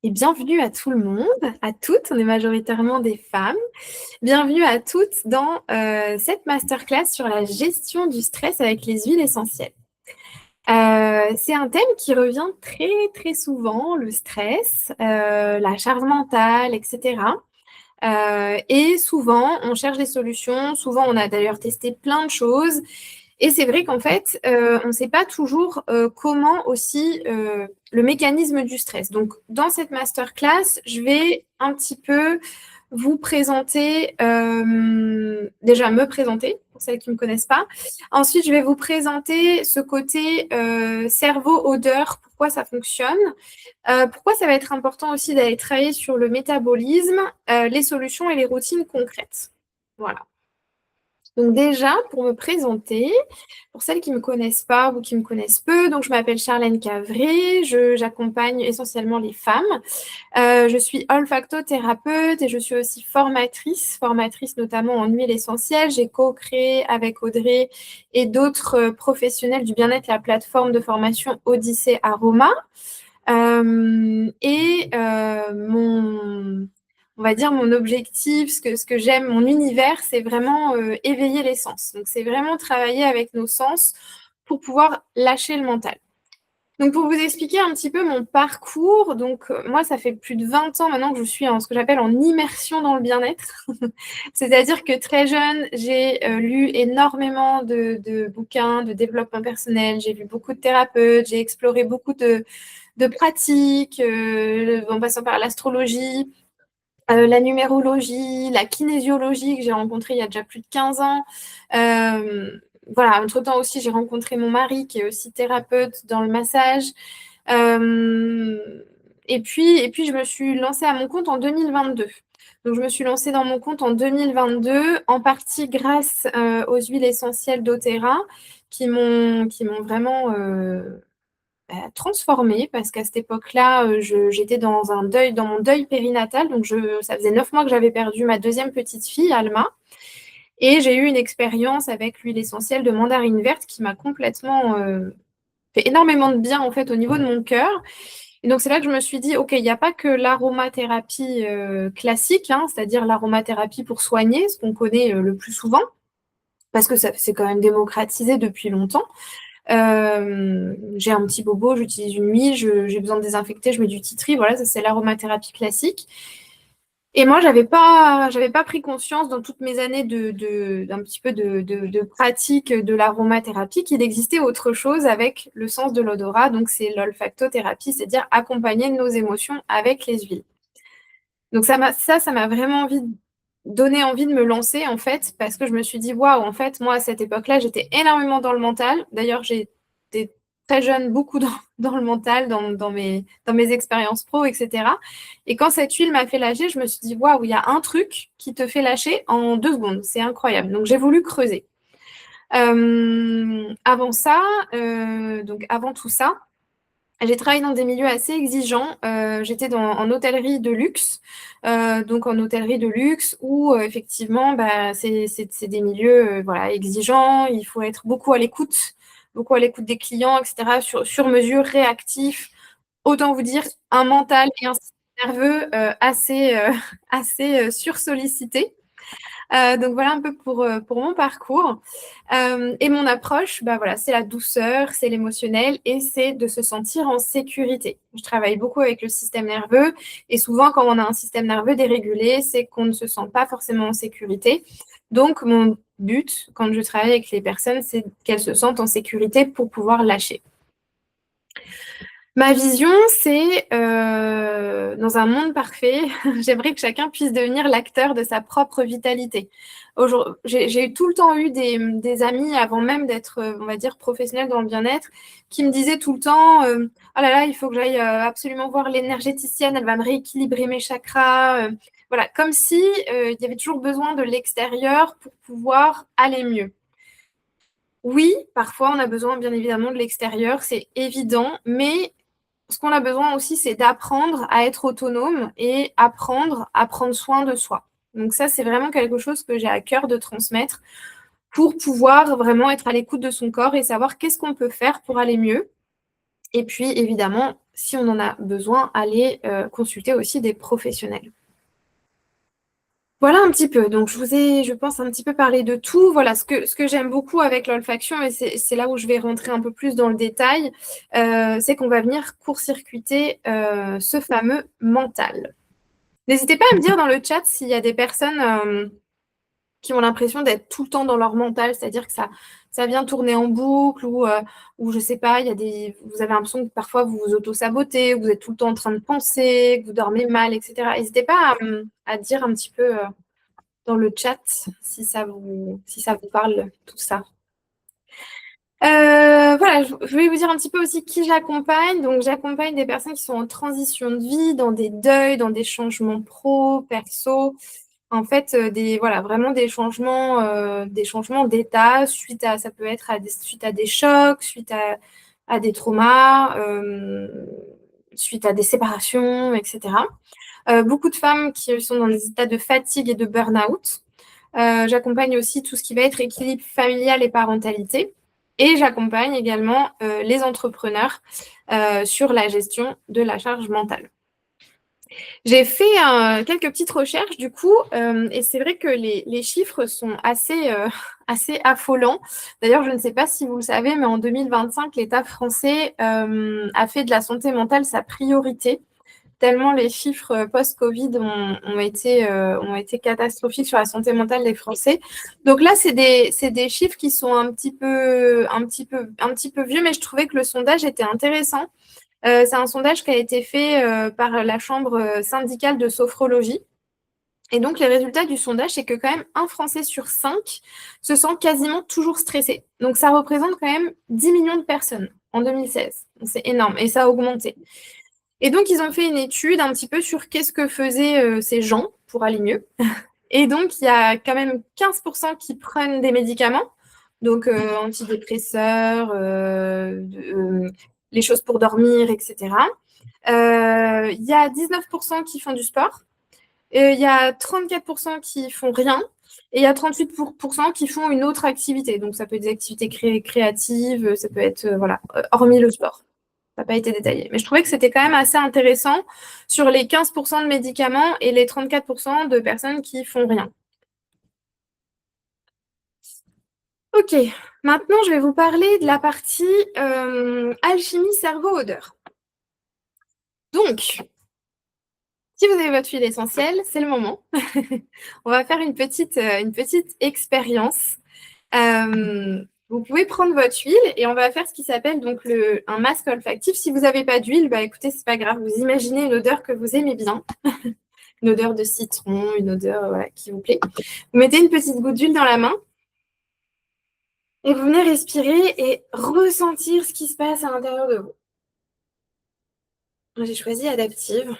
Et bienvenue à tout le monde, à toutes, on est majoritairement des femmes. Bienvenue à toutes dans cette masterclass sur la gestion du stress avec les huiles essentielles. C'est un thème qui revient très très souvent, le stress, la charge mentale, etc. Et souvent, on cherche des solutions, souvent on a d'ailleurs testé plein de choses. Et c'est vrai qu'en fait, on ne sait pas toujours comment aussi le mécanisme du stress. Donc, dans cette masterclass, je vais un petit peu vous présenter, déjà me présenter, pour celles qui ne me connaissent pas. Ensuite, je vais vous présenter ce côté cerveau-odeur, pourquoi ça fonctionne. Pourquoi ça va être important aussi d'aller travailler sur le métabolisme, les solutions et les routines concrètes. Voilà. Donc déjà, pour me présenter, pour celles qui ne me connaissent pas ou qui me connaissent peu, donc je m'appelle Charlène Cavré, j'accompagne essentiellement les femmes. Je suis olfactothérapeute et je suis aussi formatrice notamment en huile essentielle. J'ai co-créé avec Audrey et d'autres professionnels du bien-être la plateforme de formation Odyssée Aroma. On va dire mon objectif, ce que j'aime, mon univers, c'est vraiment éveiller les sens. Donc, c'est vraiment travailler avec nos sens pour pouvoir lâcher le mental. Donc, pour vous expliquer un petit peu mon parcours, donc moi, ça fait plus de 20 ans maintenant que je suis en ce que j'appelle en immersion dans le bien-être. C'est-à-dire que très jeune, j'ai lu énormément de bouquins de développement personnel, j'ai vu beaucoup de thérapeutes, j'ai exploré beaucoup de pratiques, en passant par l'astrologie, la numérologie, la kinésiologie que j'ai rencontrée il y a déjà plus de 15 ans. Voilà, entre-temps aussi, j'ai rencontré mon mari qui est aussi thérapeute dans le massage. Et puis, je me suis lancée à mon compte en 2022. Donc, je me suis lancée dans mon compte en 2022, en partie grâce aux huiles essentielles doTERRA qui m'ont vraiment transformée parce qu'à cette époque-là, j'étais dans un deuil, dans mon deuil périnatal. Donc, ça faisait 9 mois que j'avais perdu ma deuxième petite fille, Alma. Et j'ai eu une expérience avec l'huile essentielle de mandarine verte qui m'a complètement fait énormément de bien en fait au niveau de mon cœur. Et donc, c'est là que je me suis dit, OK, il n'y a pas que l'aromathérapie classique, hein, c'est-à-dire l'aromathérapie pour soigner, ce qu'on connaît le plus souvent, parce que ça c'est quand même démocratisé depuis longtemps. J'ai un petit bobo, j'utilise une huile, j'ai besoin de désinfecter, je mets du tea tree, voilà, ça c'est l'aromathérapie classique. Et moi, j'avais pas pris conscience dans toutes mes années d'un petit peu de pratique de l'aromathérapie qu'il existait autre chose avec le sens de l'odorat, donc c'est l'olfactothérapie, c'est-à-dire accompagner nos émotions avec les huiles. Donc ça m'a vraiment donné envie de me lancer en fait, parce que je me suis dit, waouh, en fait, moi à cette époque-là, j'étais énormément dans le mental. D'ailleurs, j'étais très jeune, beaucoup dans le mental, dans mes expériences pro, etc. Et quand cette huile m'a fait lâcher, je me suis dit, waouh, il y a un truc qui te fait lâcher en 2 secondes. C'est incroyable. Donc j'ai voulu creuser. Avant ça, donc avant tout ça, j'ai travaillé dans des milieux assez exigeants. J'étais en hôtellerie de luxe, donc en hôtellerie de luxe où effectivement, bah, c'est des milieux voilà, exigeants. Il faut être beaucoup à l'écoute des clients, etc. Sur mesure, réactif. Autant vous dire un mental et un système nerveux assez sursollicités. Donc voilà un peu pour mon parcours. Et mon approche, bah voilà, c'est la douceur, c'est l'émotionnel et c'est de se sentir en sécurité. Je travaille beaucoup avec le système nerveux et souvent quand on a un système nerveux dérégulé, c'est qu'on ne se sent pas forcément en sécurité. Donc mon but quand je travaille avec les personnes, c'est qu'elles se sentent en sécurité pour pouvoir lâcher. Ma vision, c'est dans un monde parfait, j'aimerais que chacun puisse devenir l'acteur de sa propre vitalité. J'ai tout le temps eu des amis avant même d'être, on va dire, professionnelle dans le bien-être, qui me disaient tout le temps, oh là là, il faut que j'aille absolument voir l'énergéticienne, elle va me rééquilibrer mes chakras. Voilà, comme si il y avait toujours besoin de l'extérieur pour pouvoir aller mieux. Oui, parfois on a besoin bien évidemment de l'extérieur, c'est évident, mais ce qu'on a besoin aussi, c'est d'apprendre à être autonome et apprendre à prendre soin de soi. Donc ça, c'est vraiment quelque chose que j'ai à cœur de transmettre pour pouvoir vraiment être à l'écoute de son corps et savoir qu'est-ce qu'on peut faire pour aller mieux. Et puis, évidemment, si on en a besoin, aller consulter aussi des professionnels. Voilà un petit peu. Donc, je vous ai, je pense, un petit peu parlé de tout. Voilà, ce que j'aime beaucoup avec l'olfaction, et c'est là où je vais rentrer un peu plus dans le détail, c'est qu'on va venir court-circuiter ce fameux mental. N'hésitez pas à me dire dans le chat s'il y a des personnes qui ont l'impression d'être tout le temps dans leur mental, c'est-à-dire que ça vient tourner en boucle ou je sais pas, vous avez l'impression que parfois vous vous auto-sabotez, vous êtes tout le temps en train de penser, que vous dormez mal, etc. N'hésitez pas à dire un petit peu dans le chat si ça vous parle, tout ça. Voilà, je voulais vous dire un petit peu aussi qui j'accompagne. Donc, j'accompagne des personnes qui sont en transition de vie, dans des deuils, dans des changements pro, perso. En fait, voilà, vraiment des changements d'état ça peut être suite à des chocs, suite à des traumas, suite à des séparations, etc. Beaucoup de femmes qui sont dans des états de fatigue et de burn-out. J'accompagne aussi tout ce qui va être équilibre familial et parentalité. Et j'accompagne également les entrepreneurs sur la gestion de la charge mentale. J'ai fait quelques petites recherches du coup, et c'est vrai que les chiffres sont assez affolants. D'ailleurs, je ne sais pas si vous le savez, mais en 2025, l'État français a fait de la santé mentale sa priorité, tellement les chiffres post-Covid ont été catastrophiques sur la santé mentale des Français. Donc là, c'est des chiffres qui sont un petit peu vieux, mais je trouvais que le sondage était intéressant. C'est un sondage qui a été fait par la Chambre syndicale de sophrologie. Et donc, les résultats du sondage, c'est que quand même un Français sur 5 se sent quasiment toujours stressé. Donc, ça représente quand même 10 millions de personnes en 2016. C'est énorme et ça a augmenté. Et donc, ils ont fait une étude un petit peu sur qu'est-ce que faisaient ces gens pour aller mieux. Et donc, il y a quand même 15% qui prennent des médicaments, donc antidépresseurs, les choses pour dormir, etc. Il y a 19% qui font du sport, il y a 34% qui font rien, et il y a 38% qui font une autre activité. Donc, ça peut être des activités créatives, ça peut être, voilà, hormis le sport. Ça n'a pas été détaillé. Mais je trouvais que c'était quand même assez intéressant sur les 15% de médicaments et les 34% de personnes qui font rien. Ok, maintenant je vais vous parler de la partie alchimie cerveau-odeur. Donc, si vous avez votre huile essentielle, c'est le moment. On va faire une petite expérience. Vous pouvez prendre votre huile et on va faire ce qui s'appelle donc un masque olfactif. Si vous n'avez pas d'huile, bah écoutez, c'est pas grave. Vous imaginez une odeur que vous aimez bien, une odeur de citron, une odeur voilà, qui vous plaît. Vous mettez une petite goutte d'huile dans la main et vous venez respirer et ressentir ce qui se passe à l'intérieur de vous. J'ai choisi adaptive.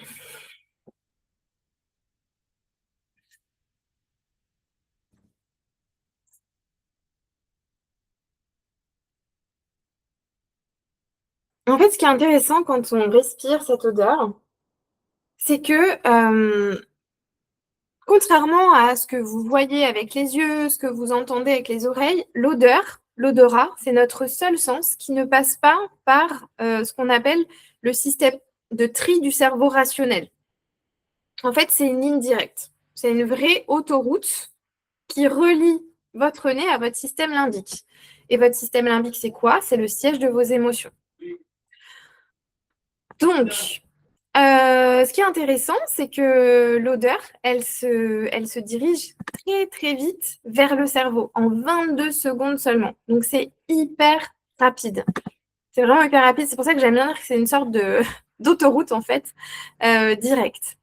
En fait, ce qui est intéressant quand on respire cette odeur, c'est que contrairement à ce que vous voyez avec les yeux, ce que vous entendez avec les oreilles, l'odorat, c'est notre seul sens qui ne passe pas par ce qu'on appelle le système de tri du cerveau rationnel. En fait, c'est une ligne directe. C'est une vraie autoroute qui relie votre nez à votre système limbique. Et votre système limbique, c'est quoi? C'est le siège de vos émotions. Donc, ce qui est intéressant, c'est que l'odeur, elle se dirige très, très vite vers le cerveau, en 22 secondes seulement. Donc, c'est hyper rapide. C'est vraiment hyper rapide. C'est pour ça que j'aime bien dire que c'est une sorte d'autoroute, en fait, directe.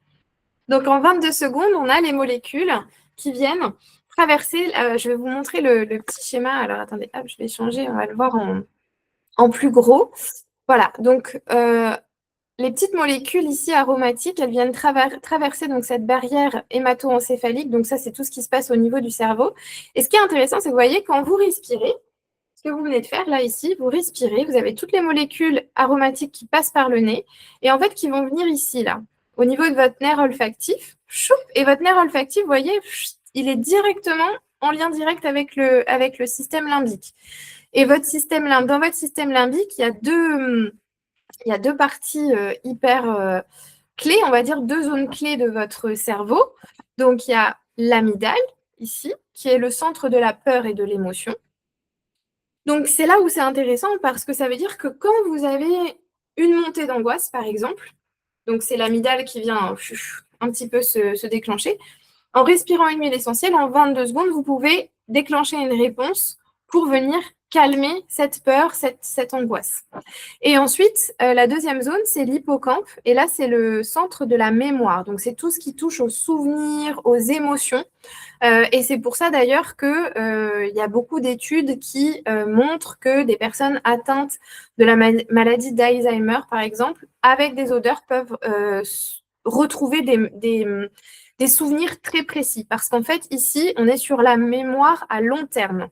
Donc, en 22 secondes, on a les molécules qui viennent traverser. Je vais vous montrer le petit schéma. Alors, attendez, hop, je vais changer. On va le voir en plus gros. Voilà. Donc, les petites molécules ici aromatiques, elles viennent traverser donc cette barrière hémato-encéphalique. Donc, ça, c'est tout ce qui se passe au niveau du cerveau. Et ce qui est intéressant, c'est que vous voyez, quand vous respirez, ce que vous venez de faire là, ici, vous respirez, vous avez toutes les molécules aromatiques qui passent par le nez et en fait qui vont venir ici, là, au niveau de votre nerf olfactif. Et votre nerf olfactif, vous voyez, il est directement en lien direct avec le système limbique. Et dans votre système limbique, il y a il y a deux parties hyper clés, on va dire deux zones clés de votre cerveau. Donc, il y a l'amygdale, ici, qui est le centre de la peur et de l'émotion. Donc, c'est là où c'est intéressant parce que ça veut dire que quand vous avez une montée d'angoisse, par exemple, donc c'est l'amygdale qui vient un petit peu se déclencher, en respirant une huile essentielle, en 22 secondes, vous pouvez déclencher une réponse pour venir calmer cette peur, cette angoisse. Et ensuite, la deuxième zone, c'est l'hippocampe. Et là, c'est le centre de la mémoire. Donc, c'est tout ce qui touche aux souvenirs, aux émotions. Et c'est pour ça d'ailleurs qu'il y a beaucoup d'études qui montrent que des personnes atteintes de la maladie d'Alzheimer, par exemple, avec des odeurs, peuvent retrouver des souvenirs très précis. Parce qu'en fait, ici, on est sur la mémoire à long terme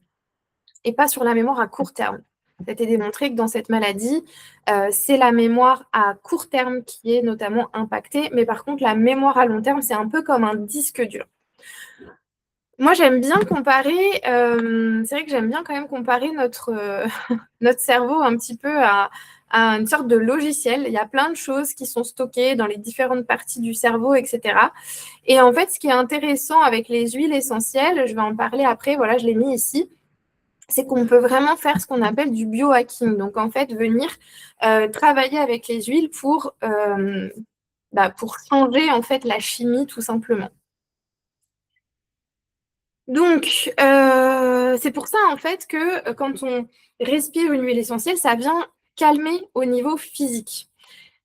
et pas sur la mémoire à court terme. Ça a été démontré que dans cette maladie, c'est la mémoire à court terme qui est notamment impactée, mais par contre, la mémoire à long terme, c'est un peu comme un disque dur. Moi, j'aime bien comparer, c'est vrai que j'aime bien quand même comparer notre cerveau un petit peu à une sorte de logiciel. Il y a plein de choses qui sont stockées dans les différentes parties du cerveau, etc. Et en fait, ce qui est intéressant avec les huiles essentielles, je vais en parler après, voilà, je l'ai mis ici, c'est qu'on peut vraiment faire ce qu'on appelle du biohacking. Donc, en fait, venir travailler avec les huiles pour changer en fait la chimie, tout simplement. Donc, c'est pour ça, en fait, que quand on respire une huile essentielle, ça vient calmer au niveau physique.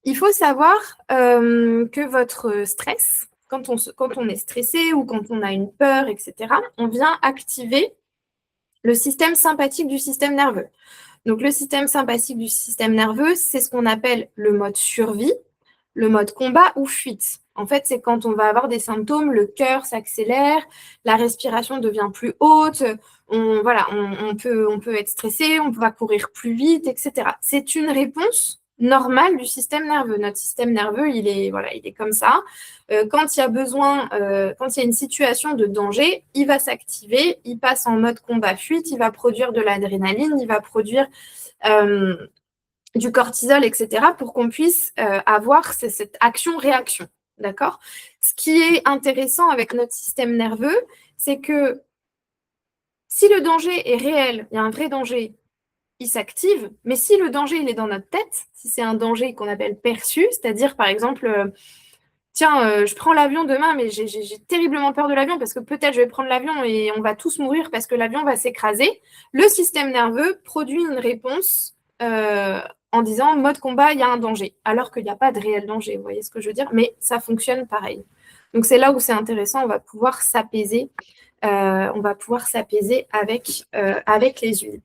Il faut savoir que votre stress, quand on est stressé ou quand on a une peur, etc., on vient activer le système sympathique du système nerveux. Donc, le système sympathique du système nerveux, c'est ce qu'on appelle le mode survie, le mode combat ou fuite. En fait, c'est quand on va avoir des symptômes, le cœur s'accélère, la respiration devient plus haute, on peut être stressé, on va courir plus vite, etc. C'est une réponse normale du système nerveux. Notre système nerveux, il est comme ça. Quand il y a besoin, quand il y a une situation de danger, il va s'activer, il passe en mode combat-fuite, il va produire de l'adrénaline, il va produire du cortisol, etc., pour qu'on puisse avoir cette action-réaction. D'accord? Ce qui est intéressant avec notre système nerveux, c'est que si le danger est réel, il y a un vrai danger, il s'active, mais si le danger il est dans notre tête, si c'est un danger qu'on appelle perçu, c'est-à-dire par exemple, tiens, je prends l'avion demain, mais j'ai terriblement peur de l'avion parce que peut-être je vais prendre l'avion et on va tous mourir parce que l'avion va s'écraser, le système nerveux produit une réponse en disant mode combat, il y a un danger, alors qu'il n'y a pas de réel danger, vous voyez ce que je veux dire, mais ça fonctionne pareil. Donc c'est là où c'est intéressant, on va pouvoir s'apaiser avec les huiles.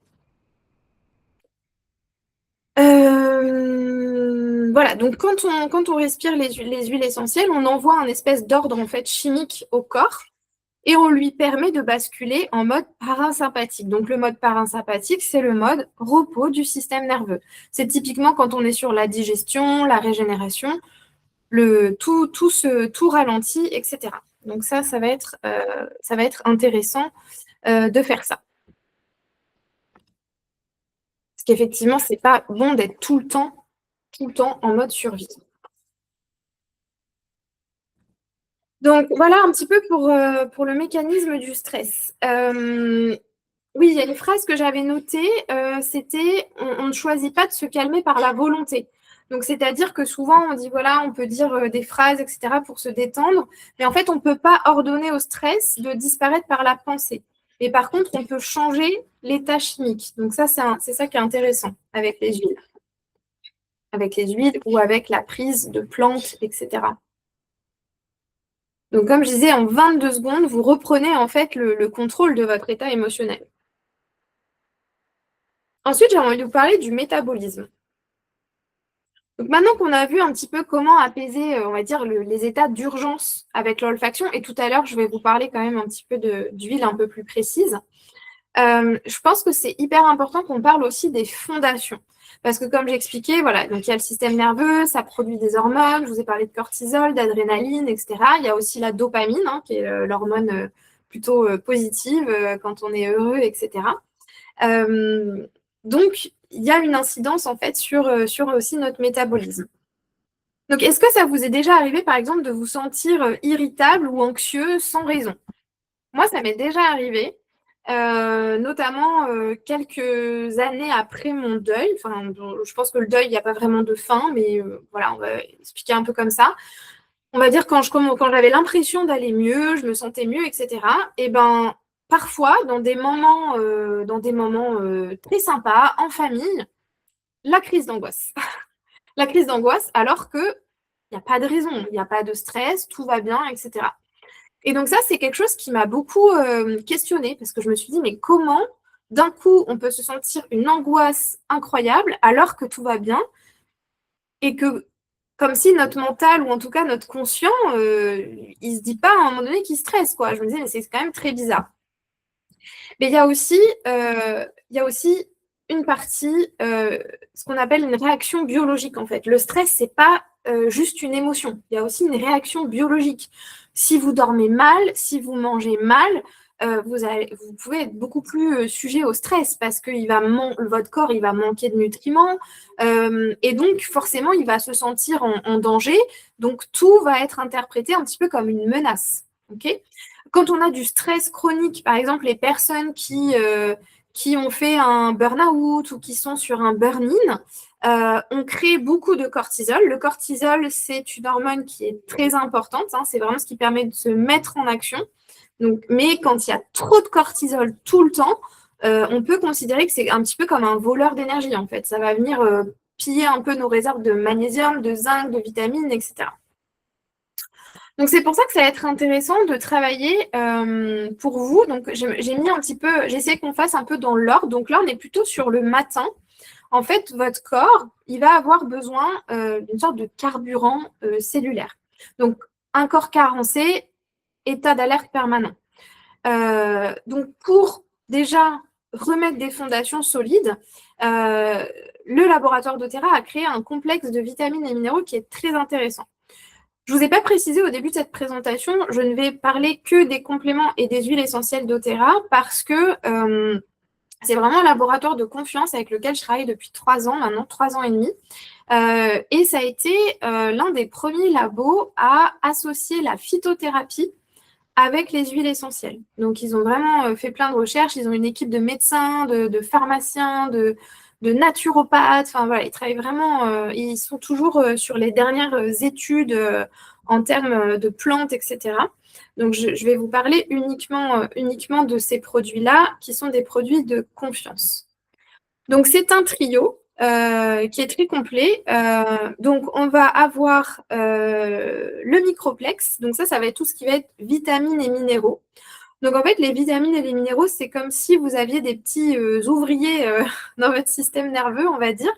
Voilà, donc quand on respire les huiles essentielles, on envoie un espèce d'ordre en fait chimique au corps et on lui permet de basculer en mode parasympathique. Donc le mode parasympathique, c'est le mode repos du système nerveux. C'est typiquement quand on est sur la digestion, la régénération, tout ralentit, etc. Donc ça va être intéressant de faire ça. Parce qu'effectivement, c'est pas bon d'être tout le temps en mode survie. Donc voilà un petit peu pour le mécanisme du stress. Oui, il y a une phrase que j'avais notée, c'était on ne choisit pas de se calmer par la volonté. Donc c'est-à-dire que souvent on dit voilà, on peut dire des phrases, etc. pour se détendre, mais en fait on ne peut pas ordonner au stress de disparaître par la pensée. Mais par contre, on peut changer l'état chimique. Donc ça, c'est ça qui est intéressant avec les huiles. Avec les huiles ou avec la prise de plantes, etc. Donc, comme je disais, en 22 secondes, vous reprenez en fait le contrôle de votre état émotionnel. Ensuite, j'ai envie de vous parler du métabolisme. Donc, maintenant qu'on a vu un petit peu comment apaiser, on va dire, les états d'urgence avec l'olfaction, et tout à l'heure, je vais vous parler quand même un petit peu d'huile un peu plus précise, je pense que c'est hyper important qu'on parle aussi des fondations. Parce que comme j'expliquais, voilà, donc il y a le système nerveux, ça produit des hormones, je vous ai parlé de cortisol, d'adrénaline, etc. Il y a aussi la dopamine, hein, qui est l'hormone plutôt positive quand on est heureux, etc. Donc, il y a une incidence en fait sur aussi notre métabolisme. Donc, est-ce que ça vous est déjà arrivé, par exemple, de vous sentir irritable ou anxieux sans raison? Moi, ça m'est déjà arrivé, notamment quelques années après mon deuil. Enfin, je pense que le deuil, il n'y a pas vraiment de fin, mais voilà, on va expliquer un peu comme ça. On va dire quand j'avais l'impression d'aller mieux, je me sentais mieux, etc. Et ben, parfois, dans des moments très sympas, en famille, la crise d'angoisse. La crise d'angoisse, alors que il n'y a pas de raison, il n'y a pas de stress, tout va bien, etc. Et donc ça, c'est quelque chose qui m'a beaucoup questionnée, parce que je me suis dit, mais comment d'un coup on peut se sentir une angoisse incroyable alors que tout va bien et que comme si notre mental ou en tout cas notre conscient, il se dit pas à un moment donné qu'il stresse, quoi. Je me disais, mais c'est quand même très bizarre. Mais il y a aussi une partie, ce qu'on appelle une réaction biologique en fait. Le stress, c'est pas juste une émotion. Il y a aussi une réaction biologique. Si vous dormez mal, si vous mangez mal, vous pouvez être beaucoup plus sujet au stress parce que votre corps il va manquer de nutriments et donc forcément il va se sentir en danger. Donc tout va être interprété un petit peu comme une menace. Ok. Quand on a du stress chronique, par exemple les personnes qui ont fait un burn-out ou qui sont sur un burn-in, on crée beaucoup de cortisol. Le cortisol, c'est une hormone qui est très importante. Hein, c'est vraiment ce qui permet de se mettre en action. Donc, mais quand il y a trop de cortisol tout le temps, on peut considérer que c'est un petit peu comme un voleur d'énergie, en fait. Ça va venir piller un peu nos réserves de magnésium, de zinc, de vitamines, etc. Donc, c'est pour ça que ça va être intéressant de travailler pour vous. Donc, j'ai mis un petit peu, j'essaie qu'on fasse un peu dans l'ordre. Donc là, on est plutôt sur le matin. En fait, votre corps, il va avoir besoin d'une sorte de carburant cellulaire. Donc, un corps carencé, état d'alerte permanent. Donc, pour déjà remettre des fondations solides, le laboratoire d'Otera a créé un complexe de vitamines et minéraux qui est très intéressant. Je ne vous ai pas précisé au début de cette présentation, je ne vais parler que des compléments et des huiles essentielles d'Otera parce que c'est vraiment un laboratoire de confiance avec lequel je travaille depuis 3 ans, maintenant 3 ans et demi. Et ça a été l'un des premiers labos à associer la phytothérapie avec les huiles essentielles. Donc, ils ont vraiment fait plein de recherches. Ils ont une équipe de médecins, de pharmaciens, de naturopathes. Enfin, voilà, ils travaillent vraiment, ils sont toujours sur les dernières études en termes de plantes, etc. Donc, je vais vous parler uniquement de ces produits-là, qui sont des produits de confiance. Donc, c'est un trio qui est très complet. Donc, on va avoir le microplex. Donc, ça va être tout ce qui va être vitamines et minéraux. Donc, en fait, les vitamines et les minéraux, c'est comme si vous aviez des petits ouvriers dans votre système nerveux, on va dire.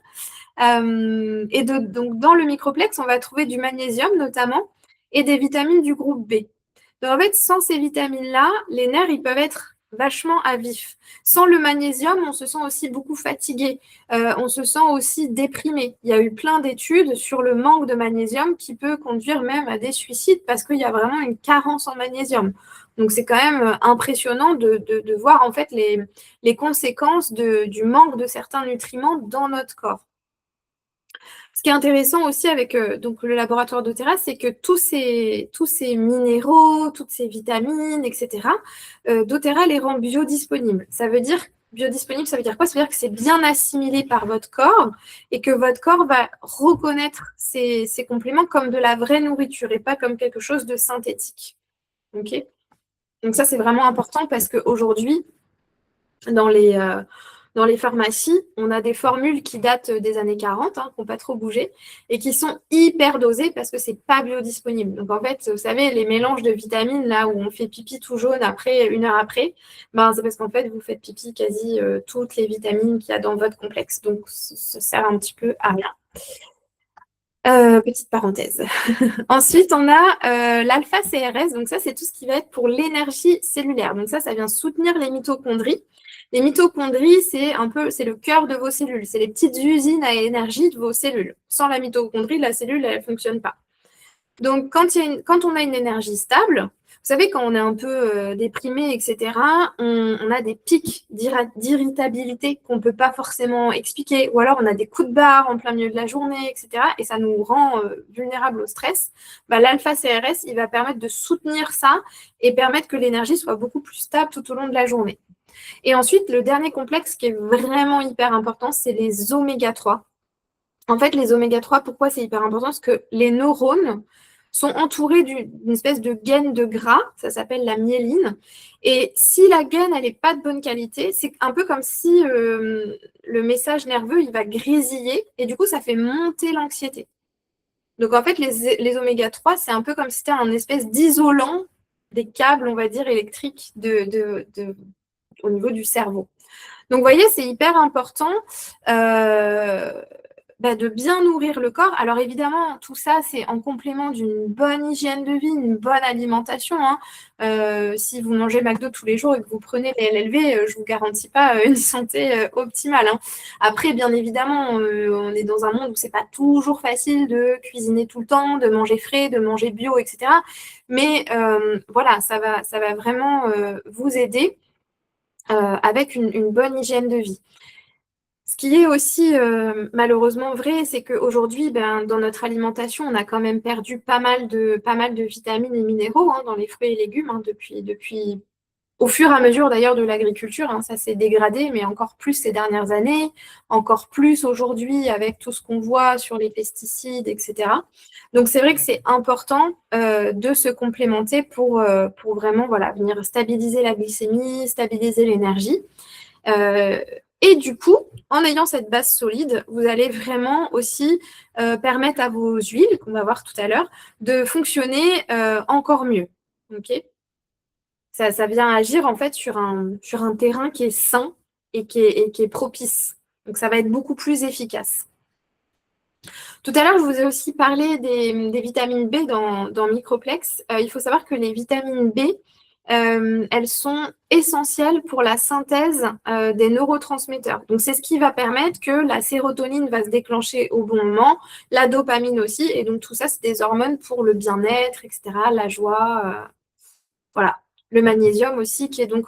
Donc, dans le microplex, on va trouver du magnésium notamment et des vitamines du groupe B. Donc, en fait, sans ces vitamines-là, les nerfs, ils peuvent être vachement à vif. Sans le magnésium, on se sent aussi beaucoup fatigué. On se sent aussi déprimé. Il y a eu plein d'études sur le manque de magnésium qui peut conduire même à des suicides parce qu'il y a vraiment une carence en magnésium. Donc, c'est quand même impressionnant de voir en fait les conséquences du manque de certains nutriments dans notre corps. Ce qui est intéressant aussi avec donc le laboratoire d'Otera, c'est que tous ces minéraux, toutes ces vitamines, etc., d'Otera les rend biodisponibles. Biodisponible, ça veut dire quoi? Ça veut dire que c'est bien assimilé par votre corps et que votre corps va reconnaître ces compléments comme de la vraie nourriture et pas comme quelque chose de synthétique. Ok. Donc ça, c'est vraiment important parce qu'aujourd'hui, dans les pharmacies, on a des formules qui datent des années 40, qui n'ont pas trop bougé, et qui sont hyper dosées parce que ce n'est pas biodisponible. Donc, en fait, vous savez, les mélanges de vitamines, là où on fait pipi tout jaune après, 1 heure après, ben, c'est parce qu'en fait, vous faites pipi quasi toutes les vitamines qu'il y a dans votre complexe. Donc, ça sert un petit peu à rien. Petite parenthèse. Ensuite, on a l'alpha-CRS. Donc ça, c'est tout ce qui va être pour l'énergie cellulaire. Donc ça vient soutenir les mitochondries. Les mitochondries, c'est le cœur de vos cellules. C'est les petites usines à énergie de vos cellules. Sans la mitochondrie, la cellule, elle ne fonctionne pas. Donc, quand on a une énergie stable, vous savez, quand on est un peu déprimé, etc., on a des pics d'irritabilité qu'on ne peut pas forcément expliquer, ou alors on a des coups de barre en plein milieu de la journée, etc., et ça nous rend vulnérables au stress. Bah, l'alpha-CRS, il va permettre de soutenir ça et permettre que l'énergie soit beaucoup plus stable tout au long de la journée. Et ensuite, le dernier complexe qui est vraiment hyper important, c'est les oméga 3. En fait, les oméga 3, pourquoi c'est hyper important? Parce que les neurones sont entourés d'une espèce de gaine de gras, ça s'appelle la myéline. Et si la gaine, elle n'est pas de bonne qualité, c'est un peu comme si le message nerveux, il va grésiller, et du coup, ça fait monter l'anxiété. Donc, en fait, les oméga 3, c'est un peu comme si c'était un espèce d'isolant des câbles, on va dire, électriques au niveau du cerveau. Donc, vous voyez, c'est hyper important de bien nourrir le corps. Alors, évidemment, tout ça, c'est en complément d'une bonne hygiène de vie, une bonne alimentation. Si vous mangez McDo tous les jours et que vous prenez les LLV, je ne vous garantis pas une santé optimale. Après, bien évidemment, on est dans un monde où ce n'est pas toujours facile de cuisiner tout le temps, de manger frais, de manger bio, etc. Mais voilà, ça va vraiment vous aider avec une bonne hygiène de vie. Ce qui est aussi malheureusement vrai, c'est qu'aujourd'hui, dans notre alimentation, on a quand même perdu pas mal de vitamines et minéraux dans les fruits et légumes depuis au fur et à mesure d'ailleurs de l'agriculture. Ça s'est dégradé, mais encore plus ces dernières années, encore plus aujourd'hui avec tout ce qu'on voit sur les pesticides, etc. Donc c'est vrai que c'est important de se complémenter pour vraiment venir stabiliser la glycémie, stabiliser l'énergie. Et du coup, en ayant cette base solide, vous allez vraiment aussi permettre à vos huiles, qu'on va voir tout à l'heure, de fonctionner encore mieux. Okay, ça vient agir en fait sur un terrain qui est sain et qui est propice. Donc ça va être beaucoup plus efficace. Tout à l'heure, je vous ai aussi parlé des vitamines B dans Microplex. Il faut savoir que les vitamines B, elles sont essentielles pour la synthèse des neurotransmetteurs. Donc, c'est ce qui va permettre que la sérotonine va se déclencher au bon moment, la dopamine aussi. Et donc, tout ça, c'est des hormones pour le bien-être, etc., la joie. Voilà. Le magnésium aussi, qui est donc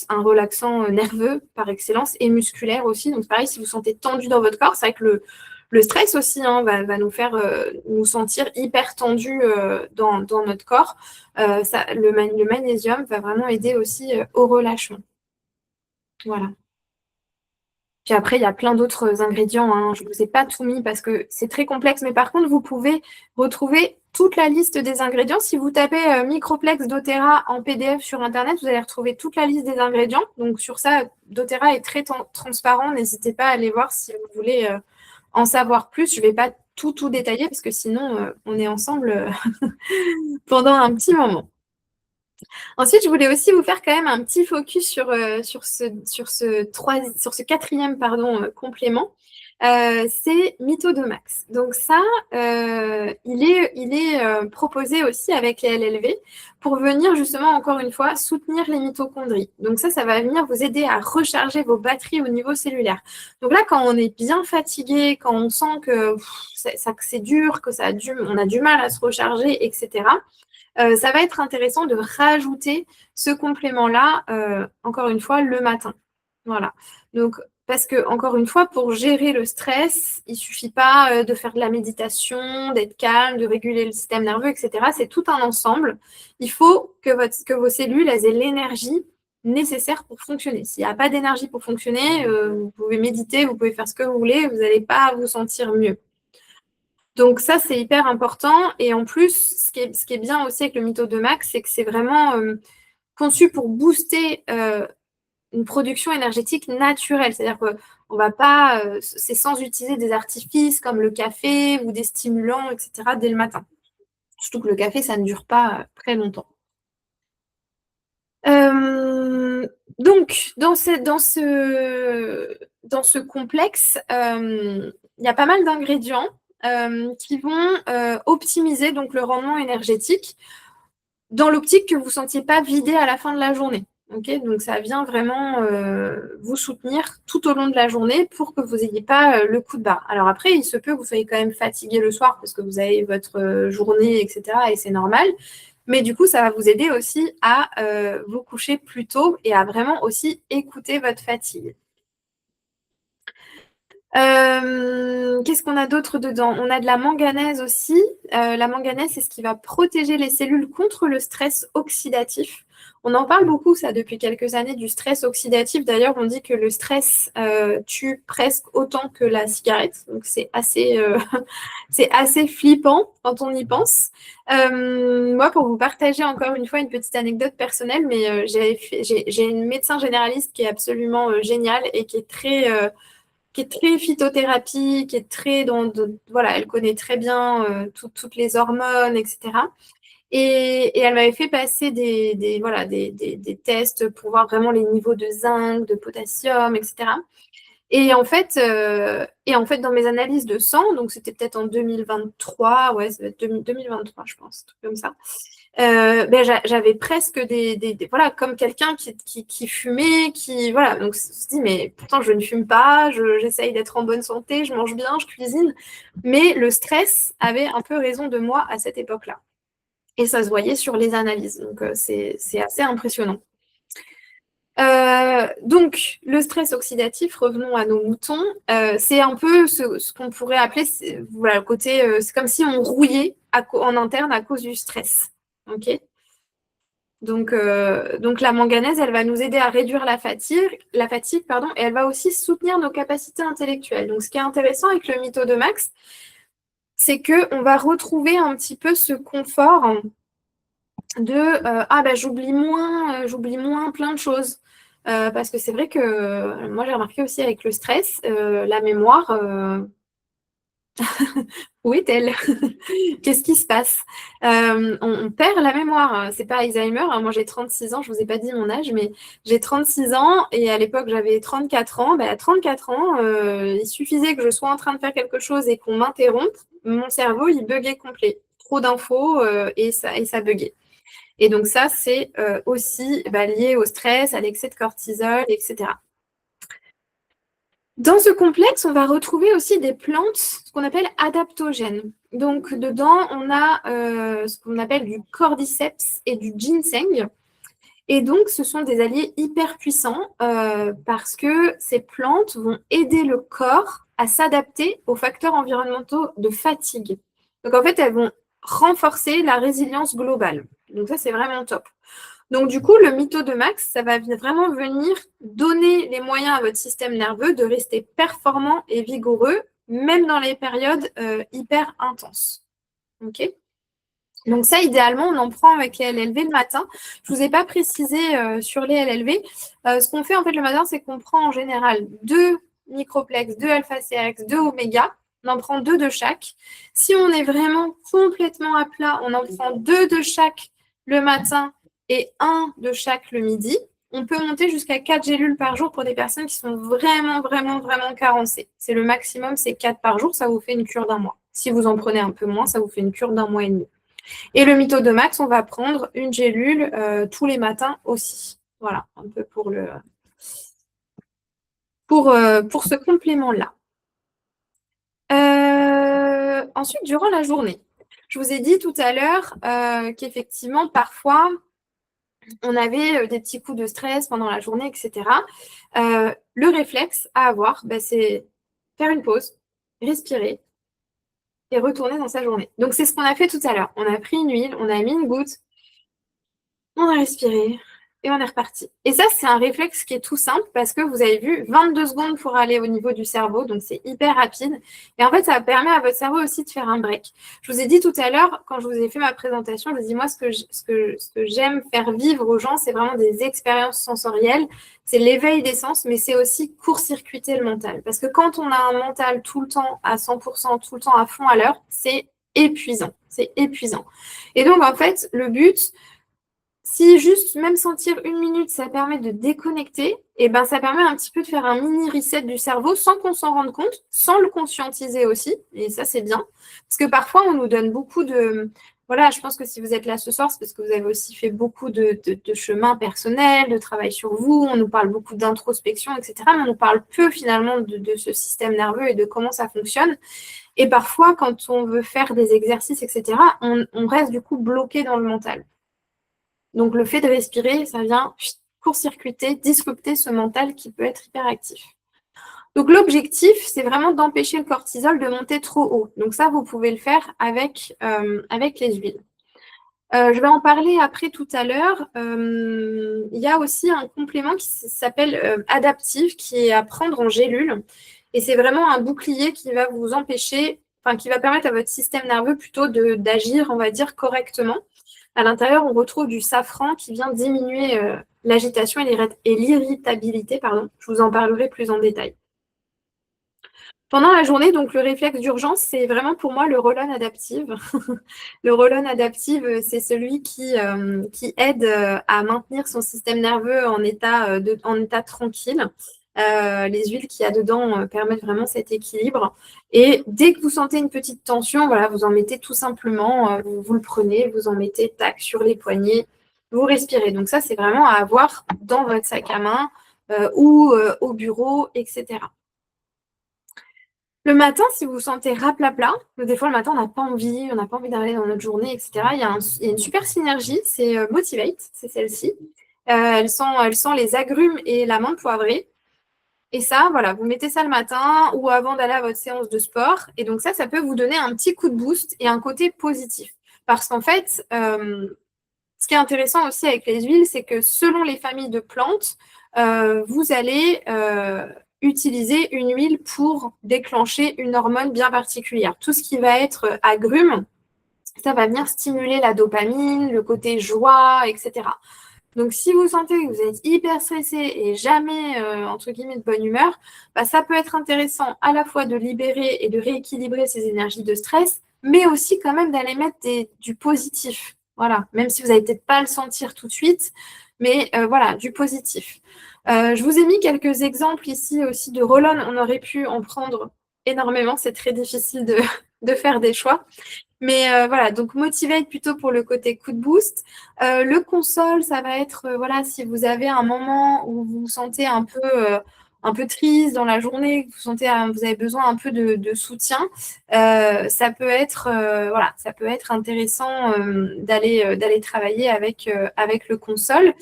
un relaxant nerveux par excellence et musculaire aussi. Donc, pareil, si vous sentez tendu dans votre corps, c'est vrai que le stress aussi va nous faire nous sentir hyper tendus dans notre corps. Le magnésium va vraiment aider aussi au relâchement. Voilà. Puis après, il y a plein d'autres ingrédients. Je ne vous ai pas tout mis parce que c'est très complexe. Mais par contre, vous pouvez retrouver toute la liste des ingrédients. Si vous tapez Microplex doTERRA en PDF sur Internet, vous allez retrouver toute la liste des ingrédients. Donc sur ça, doTERRA est très transparent. N'hésitez pas à aller voir si vous voulez en savoir plus. Je ne vais pas tout détailler parce que sinon, on est ensemble pendant un petit moment. Ensuite, je voulais aussi vous faire quand même un petit focus sur ce quatrième complément. C'est Mitodomax. Donc ça, il est proposé aussi avec les LLV pour venir justement, encore une fois, soutenir les mitochondries. Donc ça va venir vous aider à recharger vos batteries au niveau cellulaire. Donc là, quand on est bien fatigué, quand on sent que c'est dur, on a du mal à se recharger, etc., ça va être intéressant de rajouter ce complément-là, encore une fois, le matin. Voilà. Donc, parce que, encore une fois, pour gérer le stress, il ne suffit pas de faire de la méditation, d'être calme, de réguler le système nerveux, etc. C'est tout un ensemble. Il faut que vos cellules aient l'énergie nécessaire pour fonctionner. S'il n'y a pas d'énergie pour fonctionner, vous pouvez méditer, vous pouvez faire ce que vous voulez, vous n'allez pas vous sentir mieux. Donc ça, c'est hyper important. Et en plus, ce qui est bien aussi avec le Mitodomax, c'est que c'est vraiment conçu pour booster une production énergétique naturelle. C'est-à-dire qu'on va pas, c'est sans utiliser des artifices comme le café ou des stimulants, etc. dès le matin. Surtout que le café, ça ne dure pas très longtemps. Donc, dans ce complexe, il y a pas mal d'ingrédients qui vont optimiser donc, le rendement énergétique dans l'optique que vous ne sentiez pas vidé à la fin de la journée. Okay, donc, ça vient vraiment vous soutenir tout au long de la journée pour que vous n'ayez pas le coup de barre. Alors après, il se peut que vous soyez quand même fatigué le soir parce que vous avez votre journée, etc. Et c'est normal. Mais du coup, ça va vous aider aussi à vous coucher plus tôt et à vraiment aussi écouter votre fatigue. Qu'est-ce qu'on a d'autre dedans? On a de la manganèse aussi. La manganèse, c'est ce qui va protéger les cellules contre le stress oxydatif. On en parle beaucoup, ça, depuis quelques années, du stress oxydatif. D'ailleurs, on dit que le stress tue presque autant que la cigarette. Donc, c'est assez flippant quand on y pense. Moi, pour vous partager encore une fois une petite anecdote personnelle, mais j'ai une médecin généraliste qui est absolument géniale et qui est très phytothérapie, qui est très voilà, elle connaît très bien toutes les hormones, etc. Et elle m'avait fait passer voilà, des tests pour voir vraiment les niveaux de zinc, de potassium, etc. Et en fait, dans mes analyses de sang, donc c'était peut-être en 2023, ouais, ça va être 2023, je pense, un truc comme ça. Ben, j'avais presque voilà, comme quelqu'un qui fumait, voilà. Donc, on se dit, mais pourtant, je ne fume pas, j'essaye d'être en bonne santé, je mange bien, je cuisine. Mais le stress avait un peu raison de moi à cette époque-là. Et ça se voyait sur les analyses. Donc, c'est assez impressionnant. Donc, le stress oxydatif, revenons à nos moutons, c'est un peu ce qu'on pourrait appeler, voilà, le côté, c'est comme si on rouillait en interne à cause du stress. Ok. Donc, la manganèse, elle va nous aider à réduire la fatigue, pardon, et elle va aussi soutenir nos capacités intellectuelles. Donc, ce qui est intéressant avec le mytho de Max, c'est qu'on va retrouver un petit peu ce confort de ah ben j'oublie moins plein de choses. Parce que c'est vrai que moi j'ai remarqué aussi avec le stress, la mémoire, où est-elle? Qu'est-ce qui se passe? On perd la mémoire. C'est pas Alzheimer, hein. Moi j'ai 36 ans, je vous ai pas dit mon âge, mais j'ai 36 ans et à l'époque j'avais 34 ans. Ben, à 34 ans, il suffisait que je sois en train de faire quelque chose et qu'on m'interrompe, mon cerveau il buguait complet. Trop d'infos et ça buguait. Et donc ça, c'est aussi lié au stress, à l'excès de cortisol, etc. Dans ce complexe, on va retrouver aussi des plantes, ce qu'on appelle adaptogènes. Donc dedans, on a ce qu'on appelle du cordyceps et du ginseng. Et donc, ce sont des alliés hyper puissants parce que ces plantes vont aider le corps à s'adapter aux facteurs environnementaux de fatigue. Donc, en fait, elles vont renforcer la résilience globale. Donc, ça, c'est vraiment top. Donc, du coup, le mytho de Max, ça va vraiment venir donner les moyens à votre système nerveux de rester performant et vigoureux, même dans les périodes hyper intenses. OK? Donc ça, idéalement, on en prend avec les LLV le matin. Je ne vous ai pas précisé sur les LLV. Ce qu'on fait en fait le matin, c'est qu'on prend en général 2 microplex, 2 alpha-CRX, 2 oméga. On en prend 2 de chaque. Si on est vraiment complètement à plat, on en prend 2 de chaque le matin et 1 de chaque le midi. On peut monter jusqu'à 4 gélules par jour pour des personnes qui sont vraiment, vraiment, vraiment carencées. C'est le maximum, c'est 4 par jour. Ça vous fait une cure d'1 mois. Si vous en prenez un peu moins, ça vous fait une cure d'1 mois et demi. Et le mytho de Max, on va prendre une gélule tous les matins aussi. Voilà, un peu pour ce complément-là. Ensuite, durant la journée, je vous ai dit tout à l'heure qu'effectivement, parfois, on avait des petits coups de stress pendant la journée, etc. Le réflexe à avoir, c'est faire une pause, respirer et retourner dans sa journée. Donc, c'est ce qu'on a fait tout à l'heure. On a pris une huile, on a mis une goutte, on a respiré et on est reparti. Et ça, c'est un réflexe qui est tout simple parce que vous avez vu 22 secondes pour aller au niveau du cerveau, donc c'est hyper rapide. Et en fait, ça permet à votre cerveau aussi de faire un break. Je vous ai dit tout à l'heure, quand je vous ai fait ma présentation, je vous ai dit, moi, ce que j'aime faire vivre aux gens, c'est vraiment des expériences sensorielles. C'est l'éveil des sens, mais c'est aussi court-circuiter le mental. Parce que quand on a un mental tout le temps à 100%, tout le temps à fond à l'heure, c'est épuisant. C'est épuisant. Et donc, en fait, le but, Si juste même sentir 1 minute, ça permet de déconnecter, et ben ça permet un petit peu de faire un mini reset du cerveau sans qu'on s'en rende compte, sans le conscientiser aussi. Et ça, c'est bien. Parce que parfois, on nous donne beaucoup de... Voilà, je pense que si vous êtes là ce soir, c'est parce que vous avez aussi fait beaucoup de chemin personnel, de travail sur vous. On nous parle beaucoup d'introspection, etc. Mais on nous parle peu finalement de ce système nerveux et de comment ça fonctionne. Et parfois, quand on veut faire des exercices, etc., on reste du coup bloqué dans le mental. Donc, le fait de respirer, ça vient court-circuiter, disrupter ce mental qui peut être hyperactif. Donc, l'objectif, c'est vraiment d'empêcher le cortisol de monter trop haut. Donc, ça, vous pouvez le faire avec les huiles. Je vais en parler après tout à l'heure. Il y a aussi un complément qui s'appelle Adaptive, qui est à prendre en gélule. Et c'est vraiment un bouclier qui va vous empêcher, enfin, qui va permettre à votre système nerveux plutôt d'agir, on va dire, correctement. À l'intérieur, on retrouve du safran qui vient diminuer l'agitation et l'irritabilité, pardon. Je vous en parlerai plus en détail. Pendant la journée, donc le réflexe d'urgence, c'est vraiment pour moi le roll-on adaptive. Le roll-on adaptive, c'est celui qui aide à maintenir son système nerveux en état tranquille. Les huiles qu'il y a dedans permettent vraiment cet équilibre. Et dès que vous sentez une petite tension, voilà, vous en mettez tout simplement, vous le prenez, vous en mettez tac sur les poignets, vous respirez. Donc ça, c'est vraiment à avoir dans votre sac à main ou au bureau, etc. Le matin, si vous vous sentez raplapla, des fois le matin, on n'a pas envie d'aller dans notre journée, etc. Il y a une super synergie, c'est Motivate, c'est celle-ci. Elle sent les agrumes et la menthe poivrée. Et ça, voilà, vous mettez ça le matin ou avant d'aller à votre séance de sport. Et donc ça peut vous donner un petit coup de boost et un côté positif. Parce qu'en fait, ce qui est intéressant aussi avec les huiles, c'est que selon les familles de plantes, vous allez utiliser une huile pour déclencher une hormone bien particulière. Tout ce qui va être agrumes, ça va venir stimuler la dopamine, le côté joie, etc. Donc, si vous sentez que vous êtes hyper stressé et jamais, entre guillemets, de bonne humeur, bah, ça peut être intéressant à la fois de libérer et de rééquilibrer ces énergies de stress, mais aussi quand même d'aller mettre du positif. Voilà, même si vous n'allez peut-être pas le sentir tout de suite, mais voilà, du positif. Je vous ai mis quelques exemples ici aussi de roll-on. On aurait pu en prendre énormément. C'est très difficile de faire des choix. Mais voilà, donc Motivate plutôt pour le côté coup de boost. Le console, ça va être, voilà, si vous avez un moment où vous vous sentez un peu triste dans la journée, que vous sentez, vous avez besoin un peu de soutien, voilà, ça peut être intéressant d'aller travailler avec le console.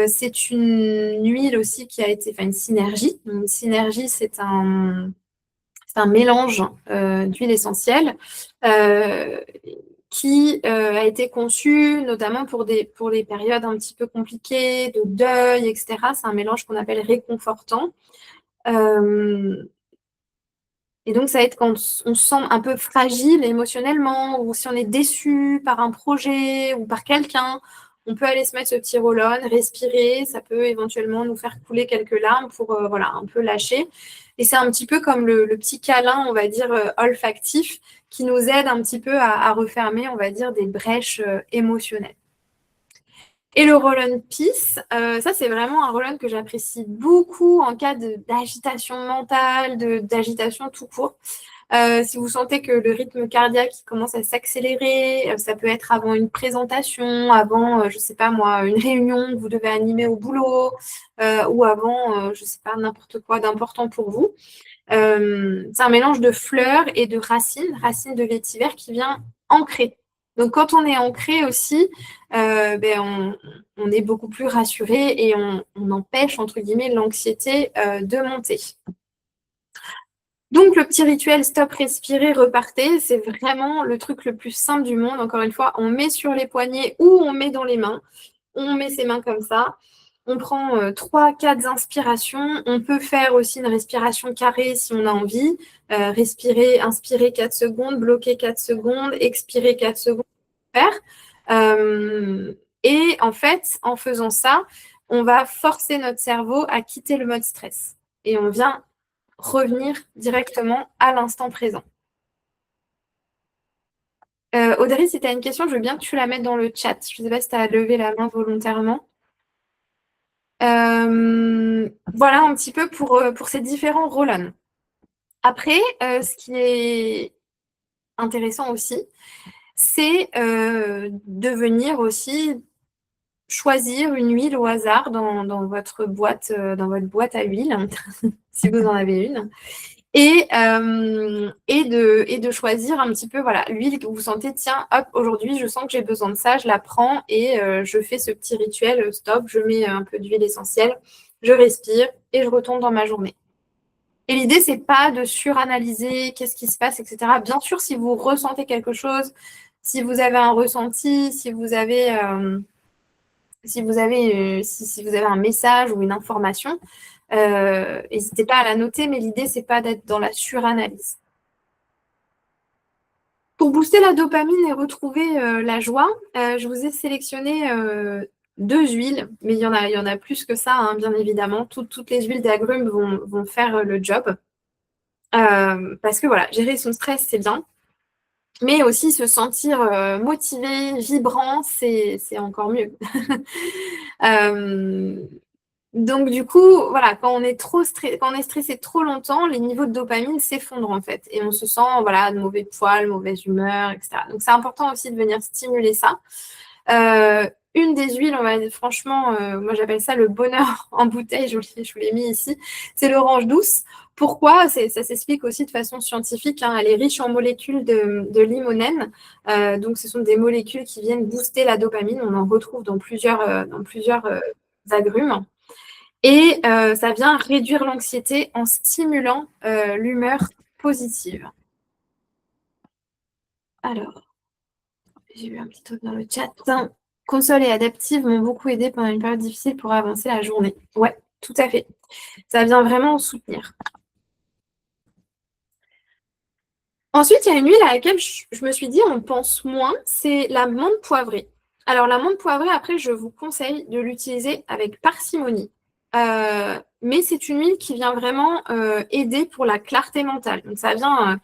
C'est une huile aussi qui a été, enfin une synergie. Une synergie, c'est un mélange d'huile essentielle euh, qui a été conçu notamment pour les périodes un petit peu compliquées, de deuil, etc. C'est un mélange qu'on appelle réconfortant. Euh, et donc, ça va être quand on se sent un peu fragile émotionnellement, ou si on est déçu par un projet ou par quelqu'un, on peut aller se mettre ce petit roll-on, respirer, ça peut éventuellement nous faire couler quelques larmes pour voilà, un peu lâcher. Et c'est un petit peu comme le petit câlin, on va dire, olfactif, qui nous aide un petit peu à refermer, on va dire, des brèches émotionnelles. Et le roll-on peace, ça c'est vraiment un roll-on que j'apprécie beaucoup en cas d'agitation mentale, d'agitation tout court. Si vous sentez que le rythme cardiaque commence à s'accélérer, ça peut être avant une présentation, avant, je ne sais pas moi, une réunion que vous devez animer au boulot, ou avant, je ne sais pas, n'importe quoi d'important pour vous. C'est un mélange de fleurs et de racines de vétiver qui vient ancrer. Donc quand on est ancré aussi, on est beaucoup plus rassuré et on empêche, entre guillemets, l'anxiété de monter. Donc, le petit rituel stop, respirer, repartez, c'est vraiment le truc le plus simple du monde. Encore une fois, on met sur les poignets ou on met dans les mains. On met ses mains comme ça. On prend 3-4 inspirations. On peut faire aussi une respiration carrée si on a envie. Respirer, inspirer 4 secondes, bloquer 4 secondes, expirer 4 secondes. Faire. Et en fait, en faisant ça, on va forcer notre cerveau à quitter le mode stress. Et on vient revenir directement à l'instant présent. Audrey, si tu as une question, je veux bien que tu la mettes dans le chat. Je ne sais pas si tu as levé la main volontairement. Voilà un petit peu pour ces différents roll-on. Après, ce qui est intéressant aussi, c'est de venir aussi choisir une huile au hasard dans votre boîte à huile, si vous en avez une. Et de choisir un petit peu, voilà, l'huile que vous sentez, tiens, hop, aujourd'hui, je sens que j'ai besoin de ça, je la prends et je fais ce petit rituel, stop, je mets un peu d'huile essentielle, je respire et je retombe dans ma journée. Et l'idée, c'est pas de suranalyser qu'est-ce qui se passe, etc. Bien sûr, si vous ressentez quelque chose, si vous avez un ressenti, si vous avez un message ou une information, n'hésitez pas à la noter, mais l'idée, c'est pas d'être dans la suranalyse. Pour booster la dopamine et retrouver la joie, je vous ai sélectionné 2 huiles, mais il y en a plus que ça, hein, bien évidemment. Toutes les huiles d'agrumes vont faire le job. Parce que voilà, gérer son stress, c'est bien. Mais aussi se sentir motivé, vibrant, c'est encore mieux. Euh, Donc du coup, voilà, quand on est stressé trop longtemps, les niveaux de dopamine s'effondrent en fait. Et on se sent voilà, de mauvais poil, mauvaise humeur, etc. Donc c'est important aussi de venir stimuler ça. Une des huiles, franchement, moi j'appelle ça le bonheur en bouteille, je vous l'ai mis ici, c'est l'orange douce. Pourquoi? Ça s'explique aussi de façon scientifique, hein. Elle est riche en molécules de limonène. Donc ce sont des molécules qui viennent booster la dopamine. On en retrouve dans plusieurs agrumes. Et ça vient réduire l'anxiété en stimulant l'humeur positive. Alors, j'ai eu un petit truc dans le chat. Console et adaptive m'ont beaucoup aidé pendant une période difficile pour avancer la journée. Ouais, tout à fait. Ça vient vraiment soutenir. Ensuite, il y a une huile à laquelle je me suis dit on pense moins, c'est la menthe poivrée. Alors, la menthe poivrée, après, je vous conseille de l'utiliser avec parcimonie. Mais c'est une huile qui vient vraiment aider pour la clarté mentale. Donc, ça vient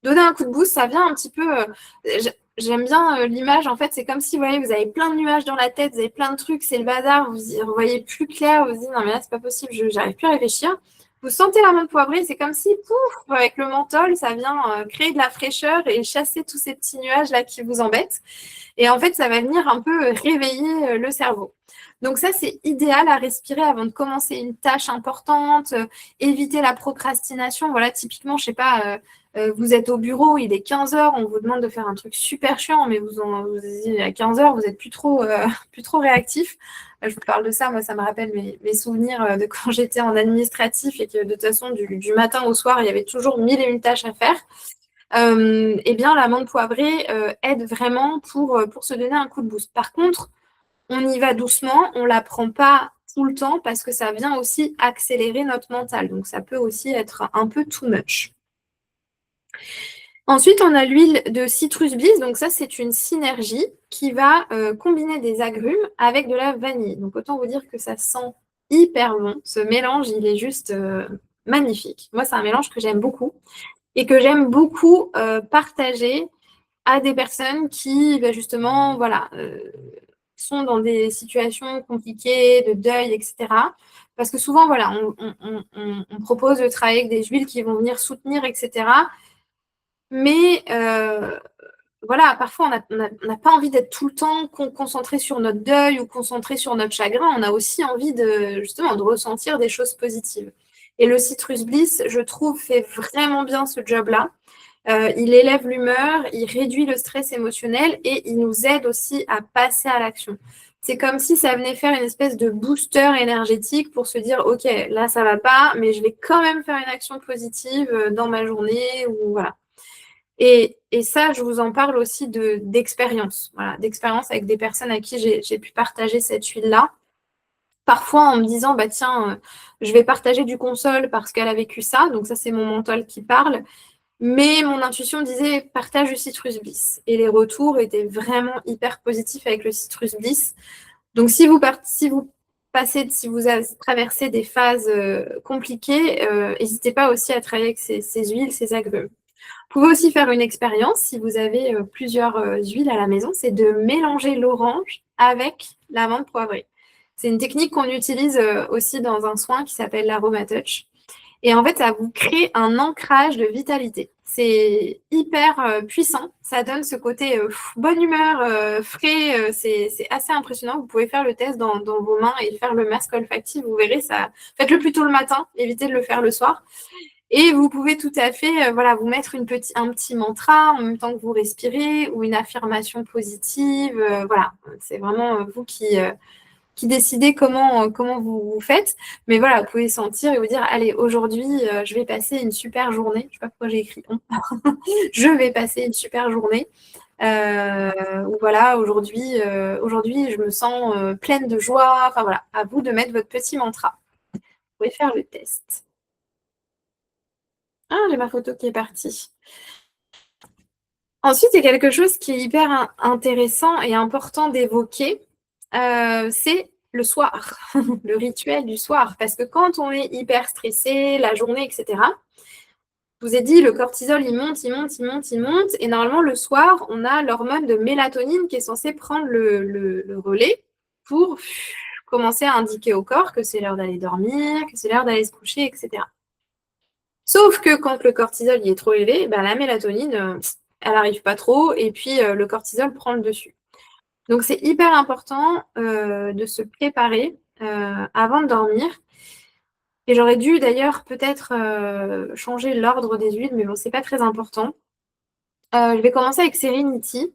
donner un coup de boost, ça vient un petit peu. J'aime bien l'image, en fait, c'est comme si vous avez plein de nuages dans la tête, vous avez plein de trucs, c'est le bazar, vous voyez plus clair, vous vous dites non, mais là, c'est pas possible, j'arrive plus à réfléchir. Vous sentez la menthe poivrée, c'est comme si, pouf, avec le menthol, ça vient créer de la fraîcheur et chasser tous ces petits nuages-là qui vous embêtent. Et en fait, ça va venir un peu réveiller le cerveau. Donc ça, c'est idéal à respirer avant de commencer une tâche importante, éviter la procrastination. Voilà, typiquement, je sais pas, vous êtes au bureau, il est 15 heures, on vous demande de faire un truc super chiant, mais vous dites à 15 heures, vous n'êtes plus trop réactif. Je vous parle de ça, moi, ça me rappelle mes souvenirs de quand j'étais en administratif et que de toute façon, du matin au soir, il y avait toujours mille et une tâches à faire. Eh bien, l'amande poivrée aide vraiment pour se donner un coup de boost. Par contre, on y va doucement, on ne la prend pas tout le temps parce que ça vient aussi accélérer notre mental. Donc, ça peut aussi être un peu too much. Ensuite, on a l'huile de citrus bliss. Donc, ça, c'est une synergie qui va combiner des agrumes avec de la vanille. Donc, autant vous dire que ça sent hyper bon. Ce mélange, il est juste magnifique. Moi, c'est un mélange que j'aime beaucoup et que j'aime beaucoup partager à des personnes qui, justement, voilà, sont dans des situations compliquées, de deuil, etc. Parce que souvent, voilà, on propose de travailler avec des huiles qui vont venir soutenir, etc. Mais voilà, parfois, on n'a pas envie d'être tout le temps concentré sur notre deuil ou concentré sur notre chagrin. On a aussi envie justement de ressentir des choses positives. Et le Citrus Bliss, je trouve, fait vraiment bien ce job-là. Il élève l'humeur, il réduit le stress émotionnel et il nous aide aussi à passer à l'action. C'est comme si ça venait faire une espèce de booster énergétique pour se dire, OK, là, ça va pas, mais je vais quand même faire une action positive dans ma journée ou voilà. Et ça, je vous en parle aussi d'expérience, voilà, d'expérience avec des personnes à qui j'ai pu partager cette huile-là. Parfois en me disant, bah tiens, je vais partager du console parce qu'elle a vécu ça, donc ça c'est mon mental qui parle. Mais mon intuition disait partage du Citrus Bliss. Et les retours étaient vraiment hyper positifs avec le Citrus Bliss. Donc si vous avez traversé des phases compliquées, n'hésitez pas aussi à travailler avec ces huiles, ces agrumes. Vous pouvez aussi faire une expérience si vous avez plusieurs huiles à la maison, c'est de mélanger l'orange avec la menthe poivrée. C'est une technique qu'on utilise aussi dans un soin qui s'appelle l'AromaTouch. Et en fait, ça vous crée un ancrage de vitalité. C'est hyper puissant. Ça donne ce côté bonne humeur, frais. C'est assez impressionnant. Vous pouvez faire le test dans vos mains et faire le masque olfactif. Vous verrez ça. Faites-le plutôt le matin. Évitez de le faire le soir. Et vous pouvez tout à fait voilà, vous mettre un petit mantra en même temps que vous respirez ou une affirmation positive. Voilà, c'est vraiment vous qui décidez comment vous faites. Mais voilà, vous pouvez sentir et vous dire, allez, aujourd'hui, je vais passer une super journée. Je ne sais pas pourquoi j'ai écrit on. Je vais passer une super journée. Ou voilà, aujourd'hui, je me sens pleine de joie. Enfin voilà, à vous de mettre votre petit mantra. Vous pouvez faire le test. Ah, j'ai ma photo qui est partie. Ensuite, il y a quelque chose qui est hyper intéressant et important d'évoquer, c'est le soir, le rituel du soir. Parce que quand on est hyper stressé, la journée, etc., je vous ai dit, le cortisol, il monte, il monte, il monte, il monte. Et normalement, le soir, on a l'hormone de mélatonine qui est censée prendre le relais pour commencer à indiquer au corps que c'est l'heure d'aller dormir, que c'est l'heure d'aller se coucher, etc. Sauf que quand le cortisol il est trop élevé, ben, la mélatonine, elle n'arrive pas trop et puis le cortisol prend le dessus. Donc c'est hyper important de se préparer avant de dormir. Et j'aurais dû d'ailleurs peut-être changer l'ordre des huiles, mais bon, c'est pas très important. Je vais commencer avec Serenity.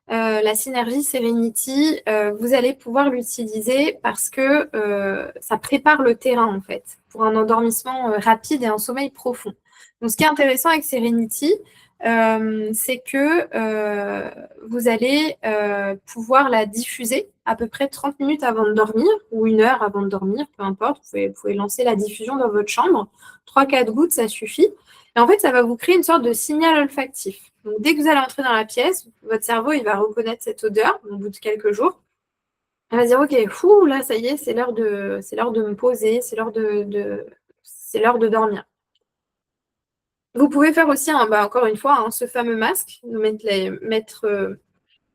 La synergie Serenity, vous allez pouvoir l'utiliser parce que ça prépare le terrain en fait pour un endormissement rapide et un sommeil profond. Donc, ce qui est intéressant avec Serenity, c'est que vous allez pouvoir la diffuser à peu près 30 minutes avant de dormir ou 1 heure avant de dormir, peu importe. Vous pouvez lancer la diffusion dans votre chambre. 3-4 gouttes, ça suffit. Et en fait, ça va vous créer une sorte de signal olfactif. Donc, dès que vous allez entrer dans la pièce, votre cerveau, il va reconnaître cette odeur au bout de quelques jours. Il va dire, OK, fou, là, ça y est, c'est l'heure de me poser, c'est l'heure c'est l'heure de dormir. Vous pouvez faire aussi, encore une fois, ce fameux masque, mettre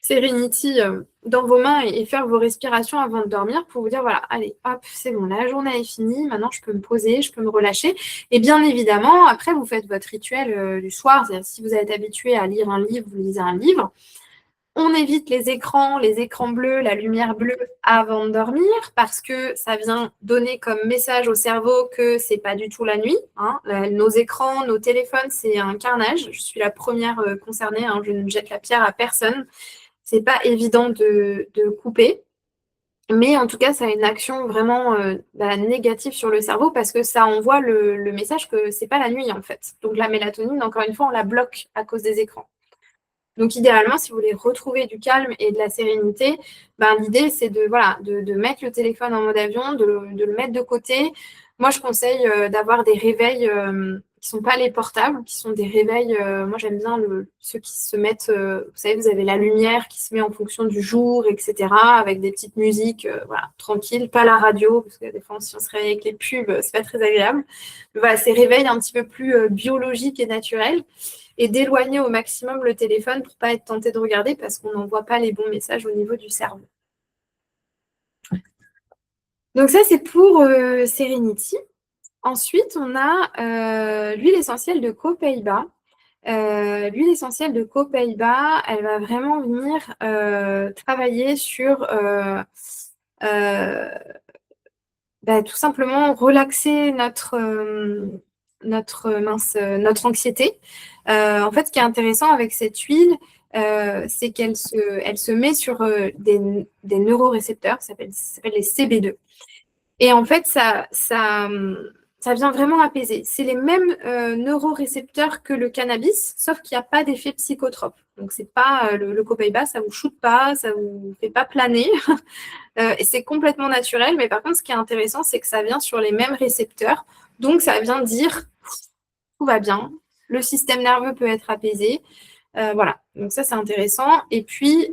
Serenity dans vos mains et faire vos respirations avant de dormir pour vous dire, voilà, allez, hop, c'est bon, la journée est finie, maintenant je peux me poser, je peux me relâcher. Et bien évidemment, après, vous faites votre rituel du soir, c'est-à-dire si vous êtes habitué à lire un livre, vous lisez un livre. On évite les écrans bleus, la lumière bleue avant de dormir parce que ça vient donner comme message au cerveau que c'est pas du tout la nuit. Hein. Nos écrans, nos téléphones, c'est un carnage. Je suis la première concernée. Hein. Je ne jette la pierre à personne. C'est pas évident de couper. Mais en tout cas, ça a une action vraiment négative sur le cerveau parce que ça envoie le message que c'est pas la nuit en fait. Donc la mélatonine, encore une fois, on la bloque à cause des écrans. Donc, idéalement, si vous voulez retrouver du calme et de la sérénité, l'idée, c'est de mettre le téléphone en mode avion, de le mettre de côté. Moi, je conseille d'avoir des réveils qui ne sont pas les portables, qui sont des réveils. Moi, j'aime bien ceux qui se mettent. Vous savez, vous avez la lumière qui se met en fonction du jour, etc., avec des petites musiques, tranquilles, pas la radio, parce que des fois, si on se réveille avec les pubs, c'est pas très agréable. Voilà, ces réveils un petit peu plus biologiques et naturels et d'éloigner au maximum le téléphone pour ne pas être tenté de regarder parce qu'on n'envoie pas les bons messages au niveau du cerveau. Donc ça, c'est pour Serenity. Ensuite, on a l'huile essentielle de Copaiba. L'huile essentielle de Copaiba, elle va vraiment venir travailler sur tout simplement relaxer notre anxiété. En fait, ce qui est intéressant avec cette huile, c'est qu'elle se met sur des neurorécepteurs, ça s'appelle les CB2. Et en fait, ça vient vraiment apaiser. C'est les mêmes neurorécepteurs que le cannabis, sauf qu'il n'y a pas d'effet psychotrope. Donc, c'est pas le Copaiba, ça ne vous shoote pas, ça ne vous fait pas planer. Et c'est complètement naturel, mais par contre, ce qui est intéressant, c'est que ça vient sur les mêmes récepteurs. Donc, ça vient dire tout va bien, le système nerveux peut être apaisé. Voilà, donc ça, c'est intéressant. Et puis,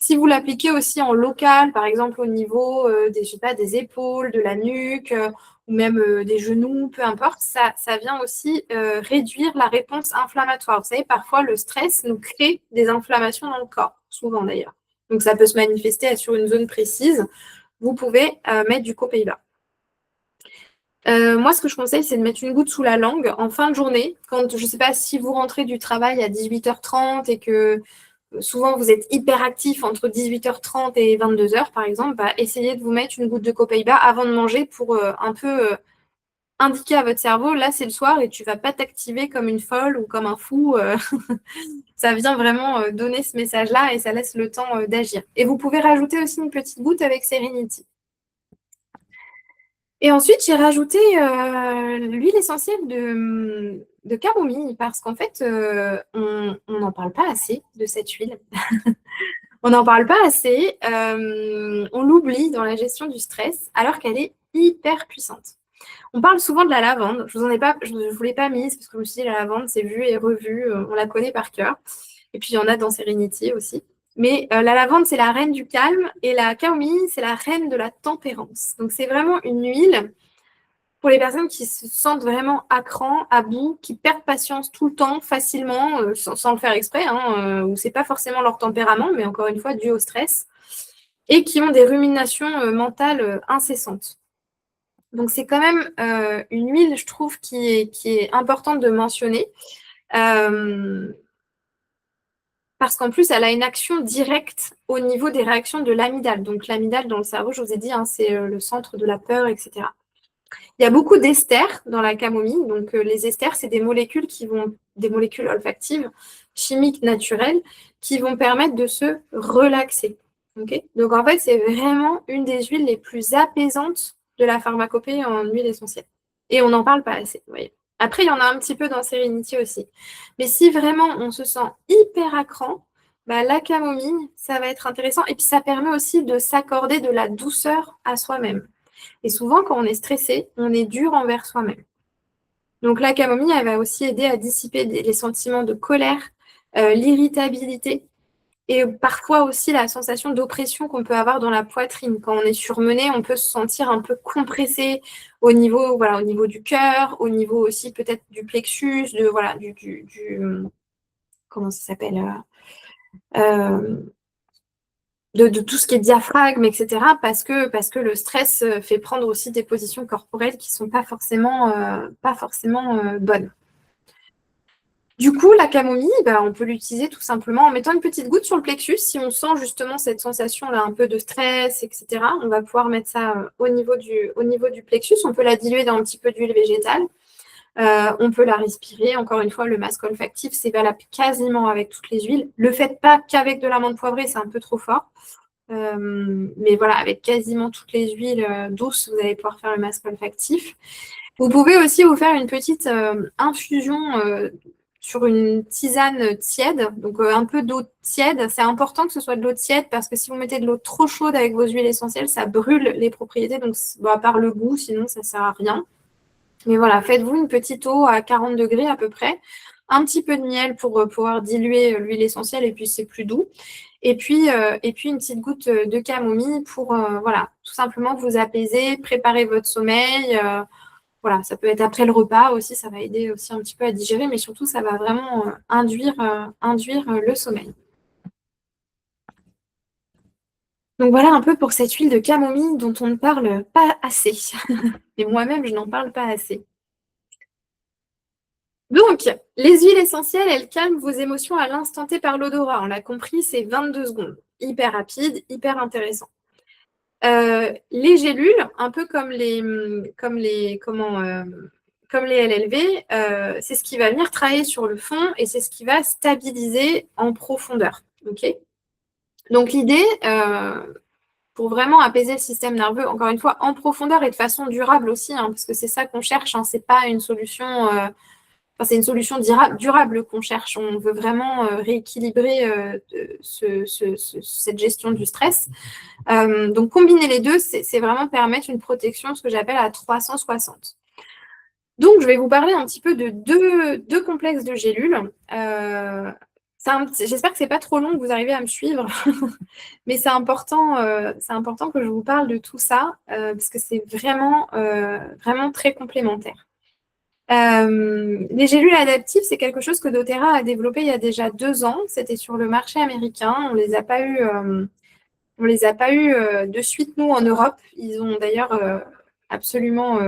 si vous l'appliquez aussi en local, par exemple au niveau des épaules, de la nuque, ou même des genoux, peu importe, ça vient aussi réduire la réponse inflammatoire. Vous savez, parfois, le stress nous crée des inflammations dans le corps, souvent d'ailleurs. Donc, ça peut se manifester sur une zone précise. Vous pouvez mettre du copaiba. Moi, ce que je conseille, c'est de mettre une goutte sous la langue en fin de journée. Quand, je ne sais pas si vous rentrez du travail à 18h30 et que souvent vous êtes hyper actif entre 18h30 et 22h, par exemple, bah, essayez de vous mettre une goutte de copaiba avant de manger pour un peu indiquer à votre cerveau, là, c'est le soir et tu ne vas pas t'activer comme une folle ou comme un fou. Ça vient vraiment donner ce message-là et ça laisse le temps d'agir. Et vous pouvez rajouter aussi une petite goutte avec Serenity. Et ensuite, j'ai rajouté l'huile essentielle de camomille parce qu'en fait, on n'en parle pas assez de cette huile. On n'en parle pas assez. On l'oublie dans la gestion du stress alors qu'elle est hyper puissante. On parle souvent de la lavande. Je ne vous l'ai pas mise parce que je me suis dit, la lavande, c'est vu et revu. On la connaît par cœur. Et puis, il y en a dans Sérénité aussi. Mais la lavande, c'est la reine du calme et la camomille, c'est la reine de la tempérance. Donc, c'est vraiment une huile pour les personnes qui se sentent vraiment à cran, à bout, qui perdent patience tout le temps, facilement, sans le faire exprès, hein, où c'est pas forcément leur tempérament, mais encore une fois, dû au stress, et qui ont des ruminations mentales incessantes. Donc, c'est quand même une huile, je trouve, qui est importante de mentionner. Parce qu'en plus, elle a une action directe au niveau des réactions de l'amygdale. Donc, l'amygdale dans le cerveau, je vous ai dit, hein, c'est le centre de la peur, etc. Il y a beaucoup d'esters dans la camomille. Donc, les esters, c'est des molécules des molécules olfactives, chimiques, naturelles, qui vont permettre de se relaxer. Okay, donc, en fait, c'est vraiment une des huiles les plus apaisantes de la pharmacopée en huile essentielle. Et on n'en parle pas assez, vous voyez. Après, il y en a un petit peu dans Serenity aussi. Mais si vraiment on se sent hyper à cran, bah, la camomille, ça va être intéressant. Et puis, ça permet aussi de s'accorder de la douceur à soi-même. Et souvent, quand on est stressé, on est dur envers soi-même. Donc, la camomille, elle va aussi aider à dissiper les sentiments de colère, l'irritabilité et parfois aussi la sensation d'oppression qu'on peut avoir dans la poitrine. Quand on est surmené, on peut se sentir un peu compressé au niveau, voilà, au niveau du cœur, au niveau aussi peut-être du plexus, voilà, comment ça s'appelle de tout ce qui est diaphragme, etc. Parce que le stress fait prendre aussi des positions corporelles qui ne sont pas forcément bonnes. Du coup, la camomille, bah, on peut l'utiliser tout simplement en mettant une petite goutte sur le plexus. Si on sent justement cette sensation-là, un peu de stress, etc., on va pouvoir mettre ça au niveau du plexus. On peut la diluer dans un petit peu d'huile végétale. On peut la respirer. Encore une fois, le masque olfactif, c'est valable quasiment avec toutes les huiles. Le faites pas qu'avec de l'amande poivrée, c'est un peu trop fort. Mais voilà, avec quasiment toutes les huiles douces, vous allez pouvoir faire le masque olfactif. Vous pouvez aussi vous faire une petite infusion sur une tisane tiède, donc un peu d'eau tiède. C'est important que ce soit de l'eau tiède parce que si vous mettez de l'eau trop chaude avec vos huiles essentielles, ça brûle les propriétés, donc bon, à part le goût, sinon ça ne sert à rien. Mais voilà, faites-vous une petite eau à 40 degrés à peu près, un petit peu de miel pour pouvoir diluer l'huile essentielle et puis c'est plus doux. Et puis une petite goutte de camomille pour voilà, tout simplement vous apaiser, préparer votre sommeil. Voilà, ça peut être après le repas aussi, ça va aider aussi un petit peu à digérer, mais surtout ça va vraiment induire le sommeil. Donc voilà un peu pour cette huile de camomille dont on ne parle pas assez. Et moi-même, je n'en parle pas assez. Donc, les huiles essentielles, elles calment vos émotions à l'instant T par l'odorat. On l'a compris, c'est 22 secondes. Hyper rapide, hyper intéressant. Les gélules, un peu comme les LLV, c'est ce qui va venir travailler sur le fond et c'est ce qui va stabiliser en profondeur. Okay, donc l'idée, pour vraiment apaiser le système nerveux, encore une fois, en profondeur et de façon durable aussi, hein, parce que c'est ça qu'on cherche, hein, c'est pas une solution... c'est une solution durable qu'on cherche. On veut vraiment rééquilibrer cette gestion du stress. Donc, combiner les deux, c'est vraiment permettre une protection, ce que j'appelle à 360. Donc, je vais vous parler un petit peu de deux complexes de gélules. J'espère que c'est pas trop long, que vous arrivez à me suivre, mais c'est important que je vous parle de tout ça, parce que c'est vraiment très complémentaire. Les gélules adaptives, c'est quelque chose que doTERRA a développé il y a déjà 2 ans. C'était sur le marché américain. On les a pas eu de suite, nous, en Europe. Ils ont d'ailleurs absolument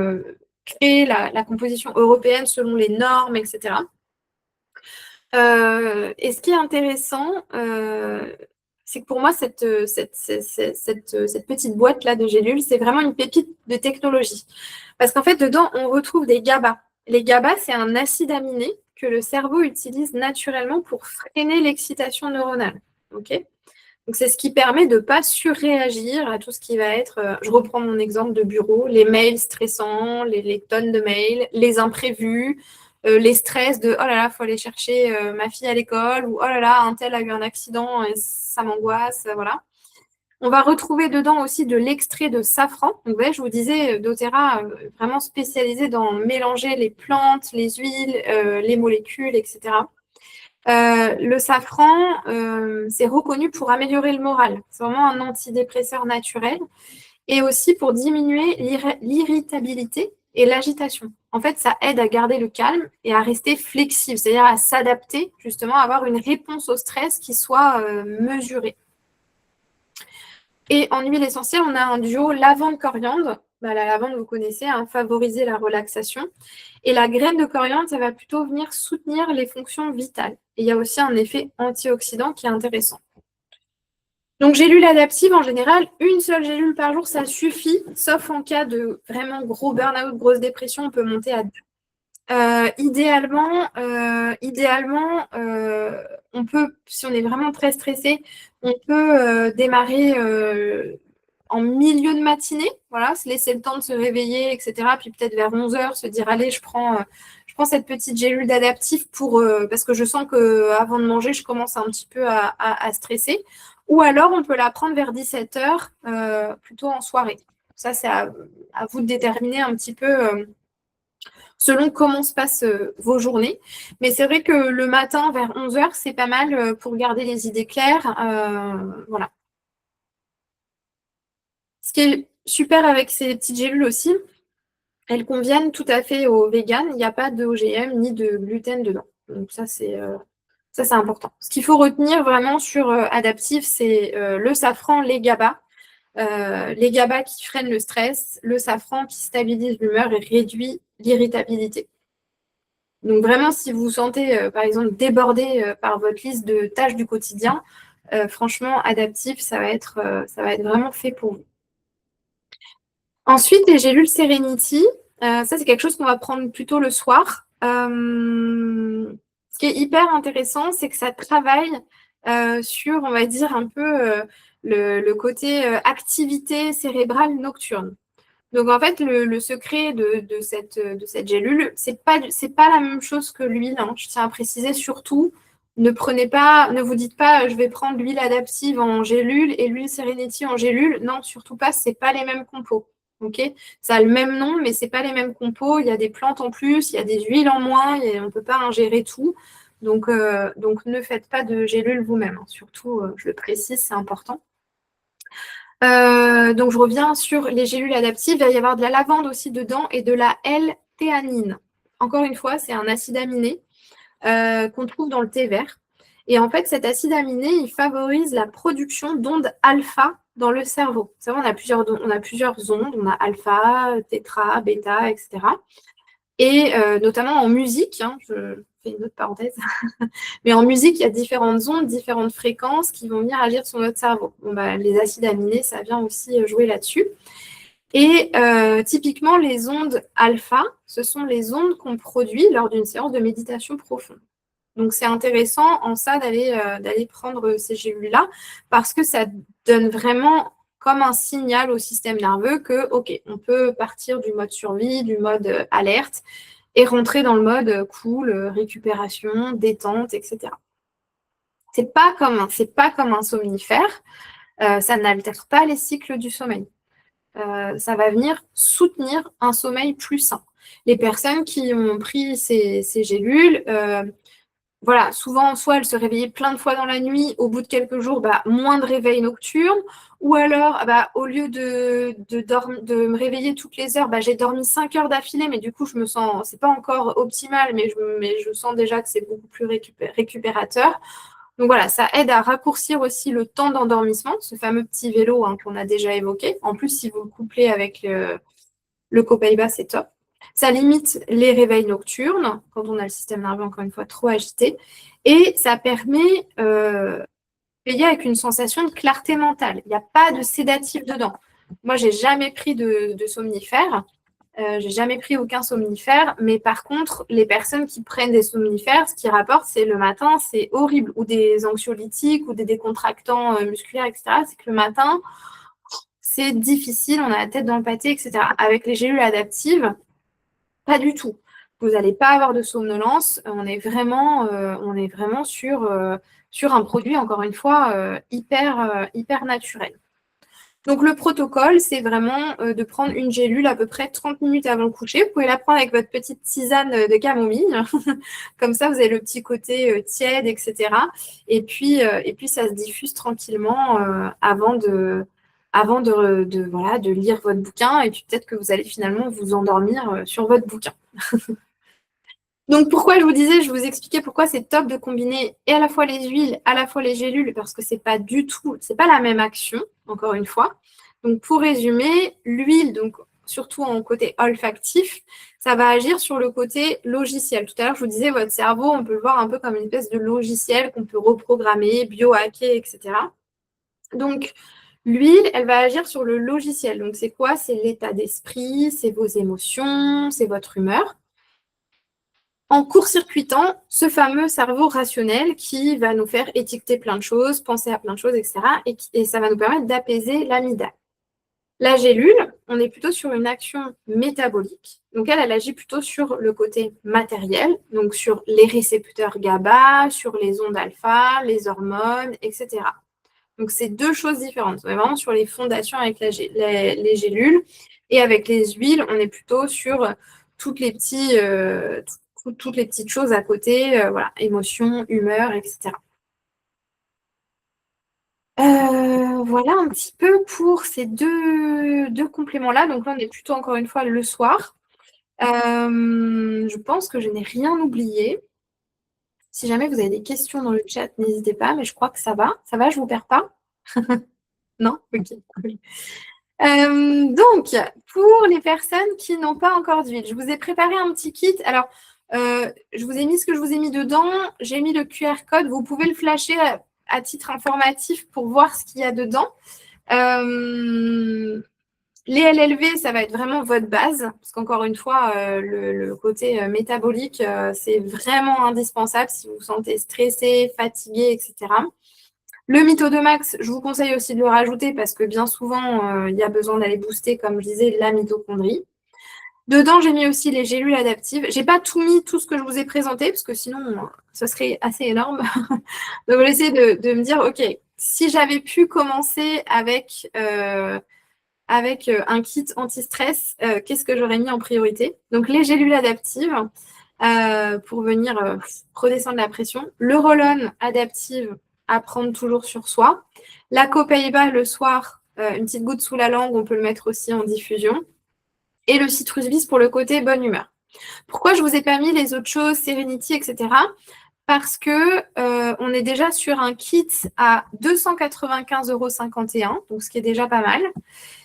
créé la composition européenne selon les normes, etc. Et ce qui est intéressant, c'est que pour moi, cette petite boîte-là de gélules, c'est vraiment une pépite de technologie. Parce qu'en fait, dedans, on retrouve des GABA. Les GABA, c'est un acide aminé que le cerveau utilise naturellement pour freiner l'excitation neuronale. Ok. Donc, c'est ce qui permet de ne pas surréagir à tout ce qui va être, je reprends mon exemple de bureau, les mails stressants, les tonnes de mails, les imprévus, les stress de oh là là, il faut aller chercher ma fille à l'école, ou oh là là, un tel a eu un accident et ça m'angoisse, voilà. On va retrouver dedans aussi de l'extrait de safran. Donc, vous voyez, je vous disais, doTERRA, vraiment spécialisé dans mélanger les plantes, les huiles, les molécules, etc. Le safran, c'est reconnu pour améliorer le moral. C'est vraiment un antidépresseur naturel et aussi pour diminuer l'irritabilité et l'agitation. En fait, ça aide à garder le calme et à rester flexible, c'est-à-dire à s'adapter, justement, à avoir une réponse au stress qui soit mesurée. Et en huile essentielle, on a un duo lavande-coriandre. La lavande, vous connaissez, favoriser la relaxation. Et la graine de coriandre, ça va plutôt venir soutenir les fonctions vitales. Et il y a aussi un effet antioxydant qui est intéressant. Donc, gélule adaptive, en général, une seule gélule par jour, ça suffit, sauf en cas de vraiment gros burn-out, grosse dépression, on peut monter à 2. Idéalement, on peut, si on est vraiment très stressé, on peut démarrer en milieu de matinée, voilà, se laisser le temps de se réveiller, etc. Puis peut-être vers 11h, se dire, allez, je prends cette petite gélule d'adaptif parce que je sens qu'avant de manger, je commence un petit peu à stresser. Ou alors, on peut la prendre vers 17h, plutôt en soirée. Ça, c'est à vous de déterminer un petit peu selon comment se passent vos journées. Mais c'est vrai que le matin, vers 11h, c'est pas mal pour garder les idées claires. Voilà. Ce qui est super avec ces petites gélules aussi, elles conviennent tout à fait aux véganes. Il n'y a pas de OGM ni de gluten dedans. Donc ça, c'est important. Ce qu'il faut retenir vraiment sur Adaptive, c'est le safran, les GABA. Les GABA qui freinent le stress, le safran qui stabilise l'humeur et réduit l'irritabilité. Donc vraiment, si vous vous sentez, par exemple, débordé par votre liste de tâches du quotidien, franchement, Adaptive, ça va être vraiment fait pour vous. Ensuite, les gélules Serenity, ça, c'est quelque chose qu'on va prendre plutôt le soir. Ce qui est hyper intéressant, c'est que ça travaille sur, on va dire, un peu le côté activité cérébrale nocturne. Donc, en fait, le secret de cette gélule, c'est pas la même chose que l'huile, hein. Je tiens à préciser surtout, ne vous dites pas, je vais prendre l'huile adaptive en gélule et l'huile Serenity en gélule. Non, surtout pas, c'est pas les mêmes compos. Ok, ça a le même nom, mais c'est pas les mêmes compos. Il y a des plantes en plus, il y a des huiles en moins, et on peut pas ingérer tout. Donc, ne faites pas de gélule vous-même, hein. Surtout, je le précise, c'est important. Donc, je reviens sur les gélules adaptives. Il va y avoir de la lavande aussi dedans et de la L-théanine. Encore une fois, c'est un acide aminé qu'on trouve dans le thé vert. Et en fait, cet acide aminé, il favorise la production d'ondes alpha dans le cerveau. Vous savez, on a plusieurs ondes. On a alpha, tétra, bêta, etc. Et notamment en musique, hein, je fais une autre parenthèse, mais en musique, il y a différentes ondes, différentes fréquences qui vont venir agir sur notre cerveau. Bon, les acides aminés, ça vient aussi jouer là-dessus. Et typiquement, les ondes alpha, ce sont les ondes qu'on produit lors d'une séance de méditation profonde. Donc, c'est intéressant en ça d'aller prendre ces gélules-là parce que ça donne vraiment comme un signal au système nerveux que, OK, on peut partir du mode survie, du mode alerte et rentrer dans le mode cool, récupération, détente, etc. C'est pas comme un somnifère, ça n'altère pas les cycles du sommeil. Ça va venir soutenir un sommeil plus sain. Les personnes qui ont pris ces gélules, voilà, souvent, soit elle se réveillait plein de fois dans la nuit, au bout de quelques jours, moins de réveil nocturne, ou alors, au lieu de me réveiller toutes les heures, j'ai dormi 5 heures d'affilée, mais du coup, je me sens, c'est pas encore optimal, mais je sens déjà que c'est beaucoup plus récupérateur. Donc voilà, ça aide à raccourcir aussi le temps d'endormissement, ce fameux petit vélo qu'on a déjà évoqué. En plus, si vous le couplez avec le Copaiba, c'est top. Ça limite les réveils nocturnes, quand on a le système nerveux, encore une fois, trop agité. Et ça permet de veiller avec une sensation de clarté mentale. Il n'y a pas de sédatif dedans. Moi, j'ai jamais pris de somnifère. J'ai jamais pris aucun somnifère, mais par contre, les personnes qui prennent des somnifères, ce qu'ils rapportent, c'est le matin, c'est horrible, ou des anxiolytiques, ou des décontractants musculaires, etc. C'est que le matin, c'est difficile, on a la tête dans le pâté, etc. Avec les gélules adaptives, pas du tout. Vous n'allez pas avoir de somnolence. On est vraiment sur un produit, encore une fois, hyper naturel. Donc, le protocole, c'est vraiment de prendre une gélule à peu près 30 minutes avant le coucher. Vous pouvez la prendre avec votre petite tisane de camomille. Comme ça, vous avez le petit côté tiède, etc. Et puis, ça se diffuse tranquillement avant de lire votre bouquin. Et puis, peut-être que vous allez finalement vous endormir sur votre bouquin. Donc, pourquoi je vous disais, je vous expliquais pourquoi c'est top de combiner et à la fois les huiles, à la fois les gélules, parce que c'est pas la même action, encore une fois. Donc, pour résumer, l'huile, donc surtout en côté olfactif, ça va agir sur le côté logiciel. Tout à l'heure, je vous disais, votre cerveau, on peut le voir un peu comme une espèce de logiciel qu'on peut reprogrammer, biohacker, etc. Donc, l'huile, elle va agir sur le logiciel. Donc, c'est quoi? C'est l'état d'esprit, c'est vos émotions, c'est votre humeur, en court-circuitant ce fameux cerveau rationnel qui va nous faire étiqueter plein de choses, penser à plein de choses, etc. Et ça va nous permettre d'apaiser l'amygdale. La gélule, on est plutôt sur une action métabolique. Donc elle agit plutôt sur le côté matériel, donc sur les récepteurs GABA, sur les ondes alpha, les hormones, etc. Donc c'est deux choses différentes. On est vraiment sur les fondations avec les gélules. Et avec les huiles, on est plutôt sur toutes les petites choses à côté, voilà, émotions, humeur, etc. Voilà un petit peu pour ces deux compléments-là. Donc là, on est plutôt encore une fois le soir. Je pense que je n'ai rien oublié. Si jamais vous avez des questions dans le chat, n'hésitez pas, mais je crois que ça va. Ça va, je ne vous perds pas? Non? Ok, cool. Donc, pour les personnes qui n'ont pas encore d'huile, je vous ai préparé un petit kit. Alors, je vous ai mis ce que je vous ai mis dedans. J'ai mis le QR code. Vous pouvez le flasher à titre informatif pour voir ce qu'il y a dedans. Les LLV, ça va être vraiment votre base, parce qu'encore une fois, le côté métabolique, c'est vraiment indispensable si vous vous sentez stressé, fatigué, etc. Le Mito2Max, je vous conseille aussi de le rajouter parce que bien souvent, il y a besoin d'aller booster, comme je disais, la mitochondrie. Dedans, j'ai mis aussi les gélules adaptives. Je n'ai pas tout mis, tout ce que je vous ai présenté, parce que sinon, ça serait assez énorme. Donc, je vais essayer de me dire, OK, si j'avais pu commencer avec un kit anti-stress, qu'est-ce que j'aurais mis en priorité? Donc, les gélules adaptives pour venir redescendre la pression. Le roll-on adaptive à prendre toujours sur soi. La Copaiba le soir, une petite goutte sous la langue, on peut le mettre aussi en diffusion. Et le citrus bis pour le côté bonne humeur. Pourquoi je ne vous ai pas mis les autres choses, Serenity, etc. Parce que on est déjà sur un kit à 295,51 €, donc ce qui est déjà pas mal.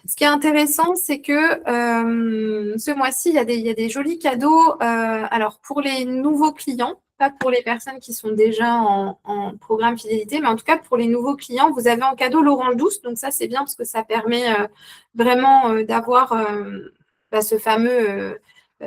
Ce qui est intéressant, c'est que ce mois-ci, il y a des jolis cadeaux. Alors, pour les nouveaux clients, pas pour les personnes qui sont déjà en programme fidélité, mais en tout cas, pour les nouveaux clients, vous avez en cadeau l'orange douce. Donc ça, c'est bien parce que ça permet vraiment d'avoir ce fameux,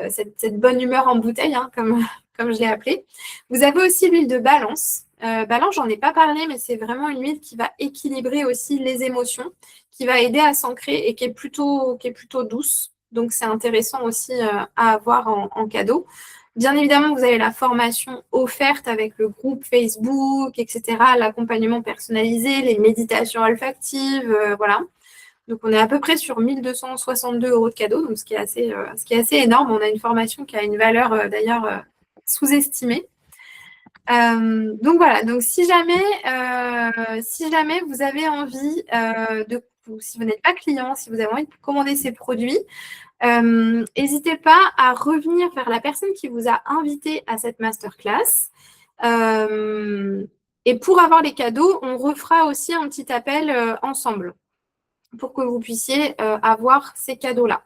cette bonne humeur en bouteille, comme je l'ai appelé. Vous avez aussi l'huile de balance. Balance, j'en ai pas parlé, mais c'est vraiment une huile qui va équilibrer aussi les émotions, qui va aider à s'ancrer et qui est plutôt douce. Donc, c'est intéressant aussi à avoir en cadeau. Bien évidemment, vous avez la formation offerte avec le groupe Facebook, etc., l'accompagnement personnalisé, les méditations olfactives, voilà. Donc, on est à peu près sur 1 262 € de cadeau, donc ce qui est assez énorme. On a une formation qui a une valeur d'ailleurs sous-estimée. Donc voilà, donc si jamais vous avez envie si vous n'êtes pas client, si vous avez envie de commander ces produits, n'hésitez pas à revenir vers la personne qui vous a invité à cette masterclass. Et pour avoir les cadeaux, on refera aussi un petit appel ensemble pour que vous puissiez avoir ces cadeaux-là.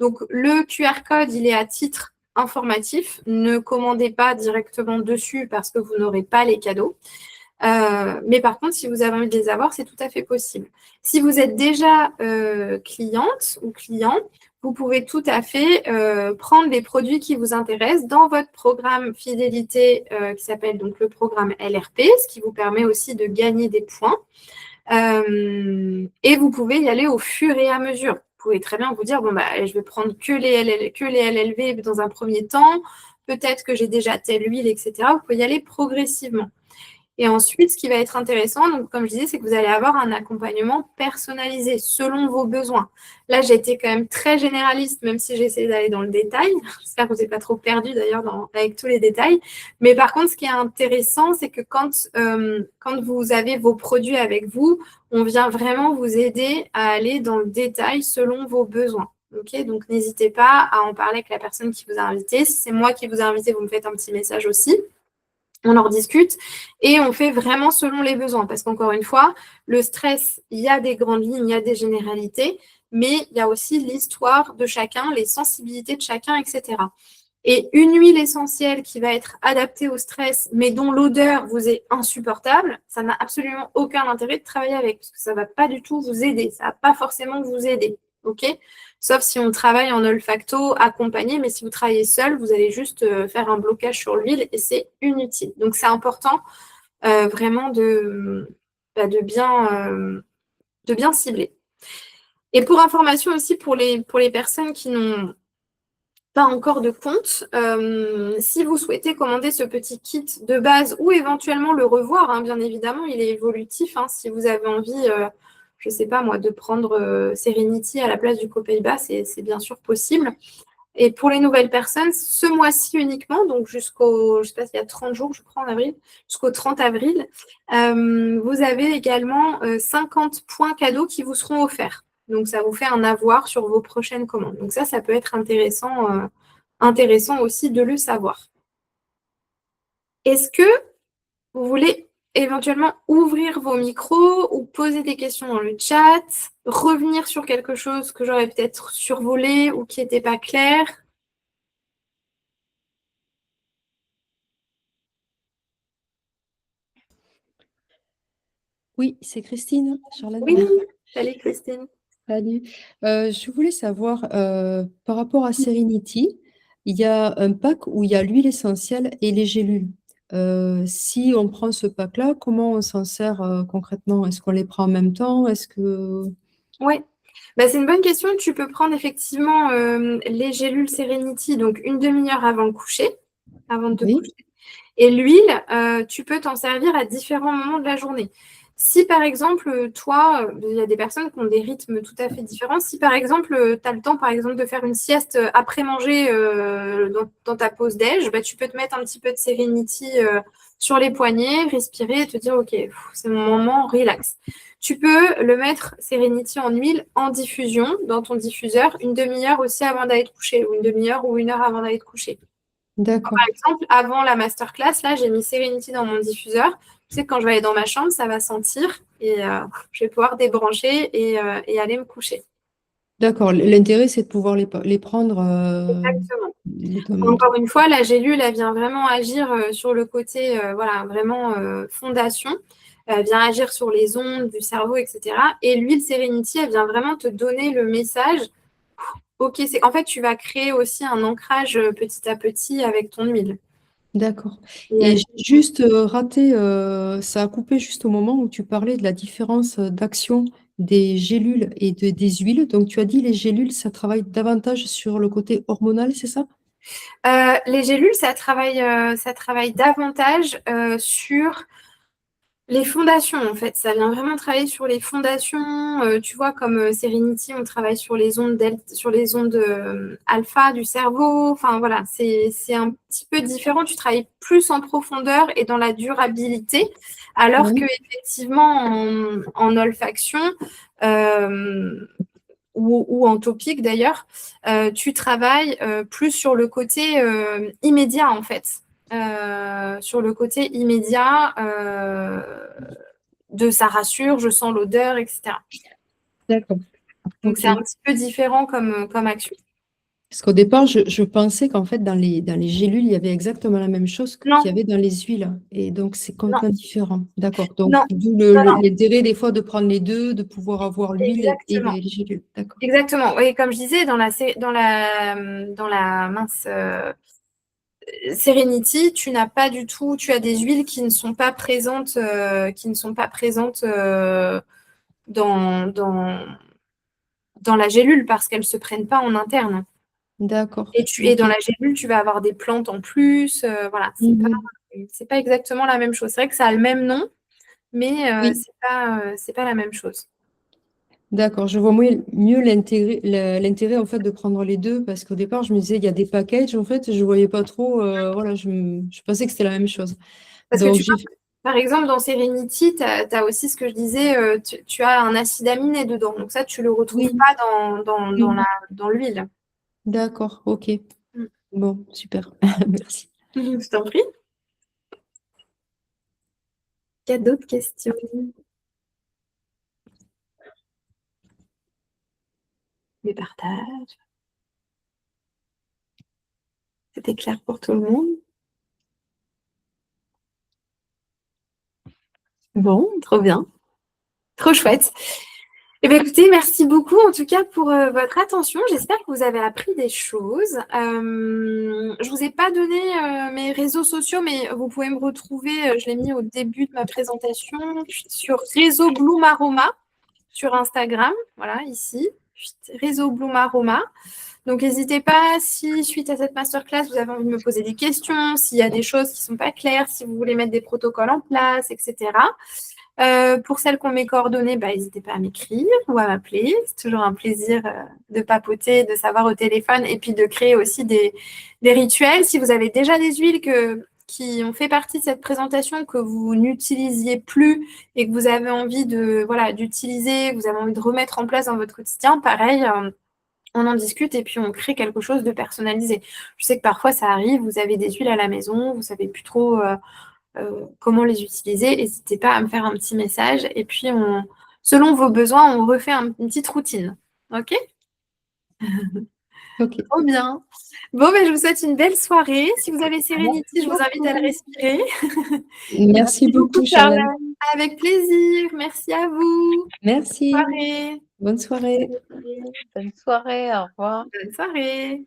Donc, le QR code, il est à titre informatif. Ne commandez pas directement dessus parce que vous n'aurez pas les cadeaux. Mais par contre, si vous avez envie de les avoir, c'est tout à fait possible. Si vous êtes déjà cliente ou client, vous pouvez tout à fait prendre les produits qui vous intéressent dans votre programme fidélité qui s'appelle donc le programme LRP, ce qui vous permet aussi de gagner des points. Et vous pouvez y aller au fur et à mesure. Vous pouvez très bien vous dire, bon, bah, je vais prendre que les LLV dans un premier temps, peut-être que j'ai déjà telle huile, etc. Vous pouvez y aller progressivement. Et ensuite, ce qui va être intéressant, donc, comme je disais, c'est que vous allez avoir un accompagnement personnalisé selon vos besoins. Là, j'ai été quand même très généraliste, même si j'ai essayé d'aller dans le détail. J'espère que vous n'êtes pas trop perdu d'ailleurs avec tous les détails. Mais par contre, ce qui est intéressant, c'est que quand vous avez vos produits avec vous, on vient vraiment vous aider à aller dans le détail selon vos besoins. Okay, donc, n'hésitez pas à en parler avec la personne qui vous a invité. Si c'est moi qui vous ai invité, vous me faites un petit message aussi. On en discute et on fait vraiment selon les besoins. Parce qu'encore une fois, le stress, il y a des grandes lignes, il y a des généralités, mais il y a aussi l'histoire de chacun, les sensibilités de chacun, etc. Et une huile essentielle qui va être adaptée au stress, mais dont l'odeur vous est insupportable, ça n'a absolument aucun intérêt de travailler avec, parce que ça ne va pas du tout vous aider. Ça ne va pas forcément vous aider. OK ? Sauf si on travaille en olfacto accompagné, mais si vous travaillez seul, vous allez juste faire un blocage sur l'huile et c'est inutile. Donc, c'est important vraiment de bien cibler. Et pour information aussi pour les personnes qui n'ont pas encore de compte, si vous souhaitez commander ce petit kit de base ou éventuellement le revoir, hein, bien évidemment, il est évolutif. Hein, si vous avez envie, je ne sais pas moi, de prendre Serenity à la place du Copaiba, c'est bien sûr possible. Et pour les nouvelles personnes, ce mois-ci uniquement, donc jusqu'au, je ne sais pas s'il y a 30 jours, je crois, en avril, jusqu'au 30 avril, vous avez également 50 points cadeaux qui vous seront offerts. Donc, ça vous fait un avoir sur vos prochaines commandes. Donc, ça peut être intéressant aussi de le savoir. Est-ce que vous voulez éventuellement ouvrir vos micros ou poser des questions dans le chat, revenir sur quelque chose que j'aurais peut-être survolé ou qui n'était pas clair? Oui, c'est Christine, Charlotte. Oui, salut Christine. Salut. Je voulais savoir, par rapport à Serenity, il y a un pack où il y a l'huile essentielle et les gélules. Si on prend ce pack-là, comment on s'en sert concrètement? Est-ce qu'on les prend en même temps? Est-ce que... Oui, c'est une bonne question. Tu peux prendre effectivement les gélules Serenity, donc une demi-heure avant le coucher, avant de te Oui, coucher. Et l'huile, tu peux t'en servir à différents moments de la journée. Si par exemple, toi, il y a des personnes qui ont des rythmes tout à fait différents. Si par exemple, tu as le temps par exemple de faire une sieste après manger dans ta pause déj, tu peux te mettre un petit peu de Serenity sur les poignets, respirer et te dire ok, c'est mon moment, relax. Tu peux le mettre Serenity en huile en diffusion dans ton diffuseur une demi-heure aussi avant d'aller te coucher ou une demi-heure ou une heure avant d'aller te coucher. d'accord. Par exemple, avant la masterclass, là, j'ai mis Serenity dans mon diffuseur. Tu sais que quand je vais aller dans ma chambre, ça va sentir et je vais pouvoir débrancher et aller me coucher. D'accord. L'intérêt, c'est de pouvoir les prendre Exactement. en même temps. Encore une fois, la gélule, elle vient vraiment agir sur le côté, voilà, vraiment fondation. Elle vient agir sur les ondes du cerveau, etc. Et l'huile Serenity, elle vient vraiment te donner le message. Ok, en fait, tu vas créer aussi un ancrage petit à petit avec ton huile. D'accord. Et Et elle- j'ai juste raté, ça a coupé juste au moment où tu parlais de la différence d'action des gélules et des huiles. Donc, tu as dit les gélules, ça travaille davantage sur le côté hormonal, c'est ça? Les gélules, ça travaille davantage sur Les fondations, en fait, ça vient vraiment travailler sur les fondations. Tu vois, comme Serenity, on travaille sur les ondes sur les ondes alpha du cerveau. Enfin, voilà, c'est un petit peu différent. Tu travailles plus en profondeur et dans la durabilité, alors que Oui, effectivement, en olfaction, euh, ou en topique d'ailleurs, tu travailles plus sur le côté immédiat en fait. Sur le côté immédiat de ça rassure, je sens l'odeur, etc. d'accord. Donc Ok. c'est un petit peu différent comme action. Parce qu'au départ, je pensais qu'en fait, dans les gélules, il y avait exactement la même chose qu'il y Non, avait dans les huiles. Et donc, c'est non, complètement différent. D'accord. Donc, non, d'où non, non, l'intérêt des fois de prendre les deux, de pouvoir avoir l'huile et exactement. les gélules. D'accord. Exactement. Oui, comme je disais, dans la mince Serenity, tu n'as pas du tout, tu as des huiles qui ne sont pas présentes dans dans la gélule parce qu'elles ne se prennent pas en interne. D'accord. Et Ok. dans la gélule, tu vas avoir des plantes en plus. Voilà, Mhm. c'est pas exactement la même chose. C'est vrai que ça a le même nom, mais Oui. c'est pas la même chose. D'accord. Je vois mieux l'intérêt en fait de prendre les deux parce qu'au départ, je me disais, il y a des packages. En fait, je voyais pas trop. Voilà, je pensais que c'était la même chose. Parce que Donc, tu vois, par exemple, dans Serenity, tu as, aussi ce que je disais, tu as un acide aminé dedans. Donc ça, tu le retrouves oui. pas Oui. dans l'huile. D'accord. Ok. Mm. Bon, super. Merci. Je t'en prie. Il y a d'autres questions? Des partages. C'était clair pour tout le monde? Bon, trop bien. Trop chouette. Eh bien, écoutez, merci beaucoup en tout cas pour votre attention. J'espère que vous avez appris des choses. Je vous ai pas donné mes réseaux sociaux, mais vous pouvez me retrouver, je l'ai mis au début de ma présentation, sur Réseau Bloom Aroma sur Instagram. Voilà, ici, Réseau Bloom Aroma. Donc, n'hésitez pas, si suite à cette masterclass, vous avez envie de me poser des questions, s'il y a des choses qui ne sont pas claires, si vous voulez mettre des protocoles en place, etc. Pour celles qui ont mes coordonnées, bah, n'hésitez pas à m'écrire ou à m'appeler. C'est toujours un plaisir de papoter, de savoir au téléphone et puis de créer aussi des rituels. Si vous avez déjà des huiles qui ont fait partie de cette présentation que vous n'utilisiez plus et que vous avez envie de, voilà, d'utiliser, vous avez envie de remettre en place dans votre quotidien, pareil, on en discute et puis on crée quelque chose de personnalisé. Je sais que parfois ça arrive, vous avez des huiles à la maison, vous savez plus trop comment les utiliser. N'hésitez pas à me faire un petit message et puis selon vos besoins, on refait une petite routine. Ok? Ok. Trop bien. Bon, ben, je vous souhaite une belle soirée. Si vous avez Serenity, Merci je vous invite à le beaucoup. respirer. Merci Merci beaucoup, beaucoup, Charlène. Charlotte. Avec plaisir. Merci à vous. Merci. Bonne soirée. Bonne soirée. Bonne soirée, au revoir. Bonne soirée.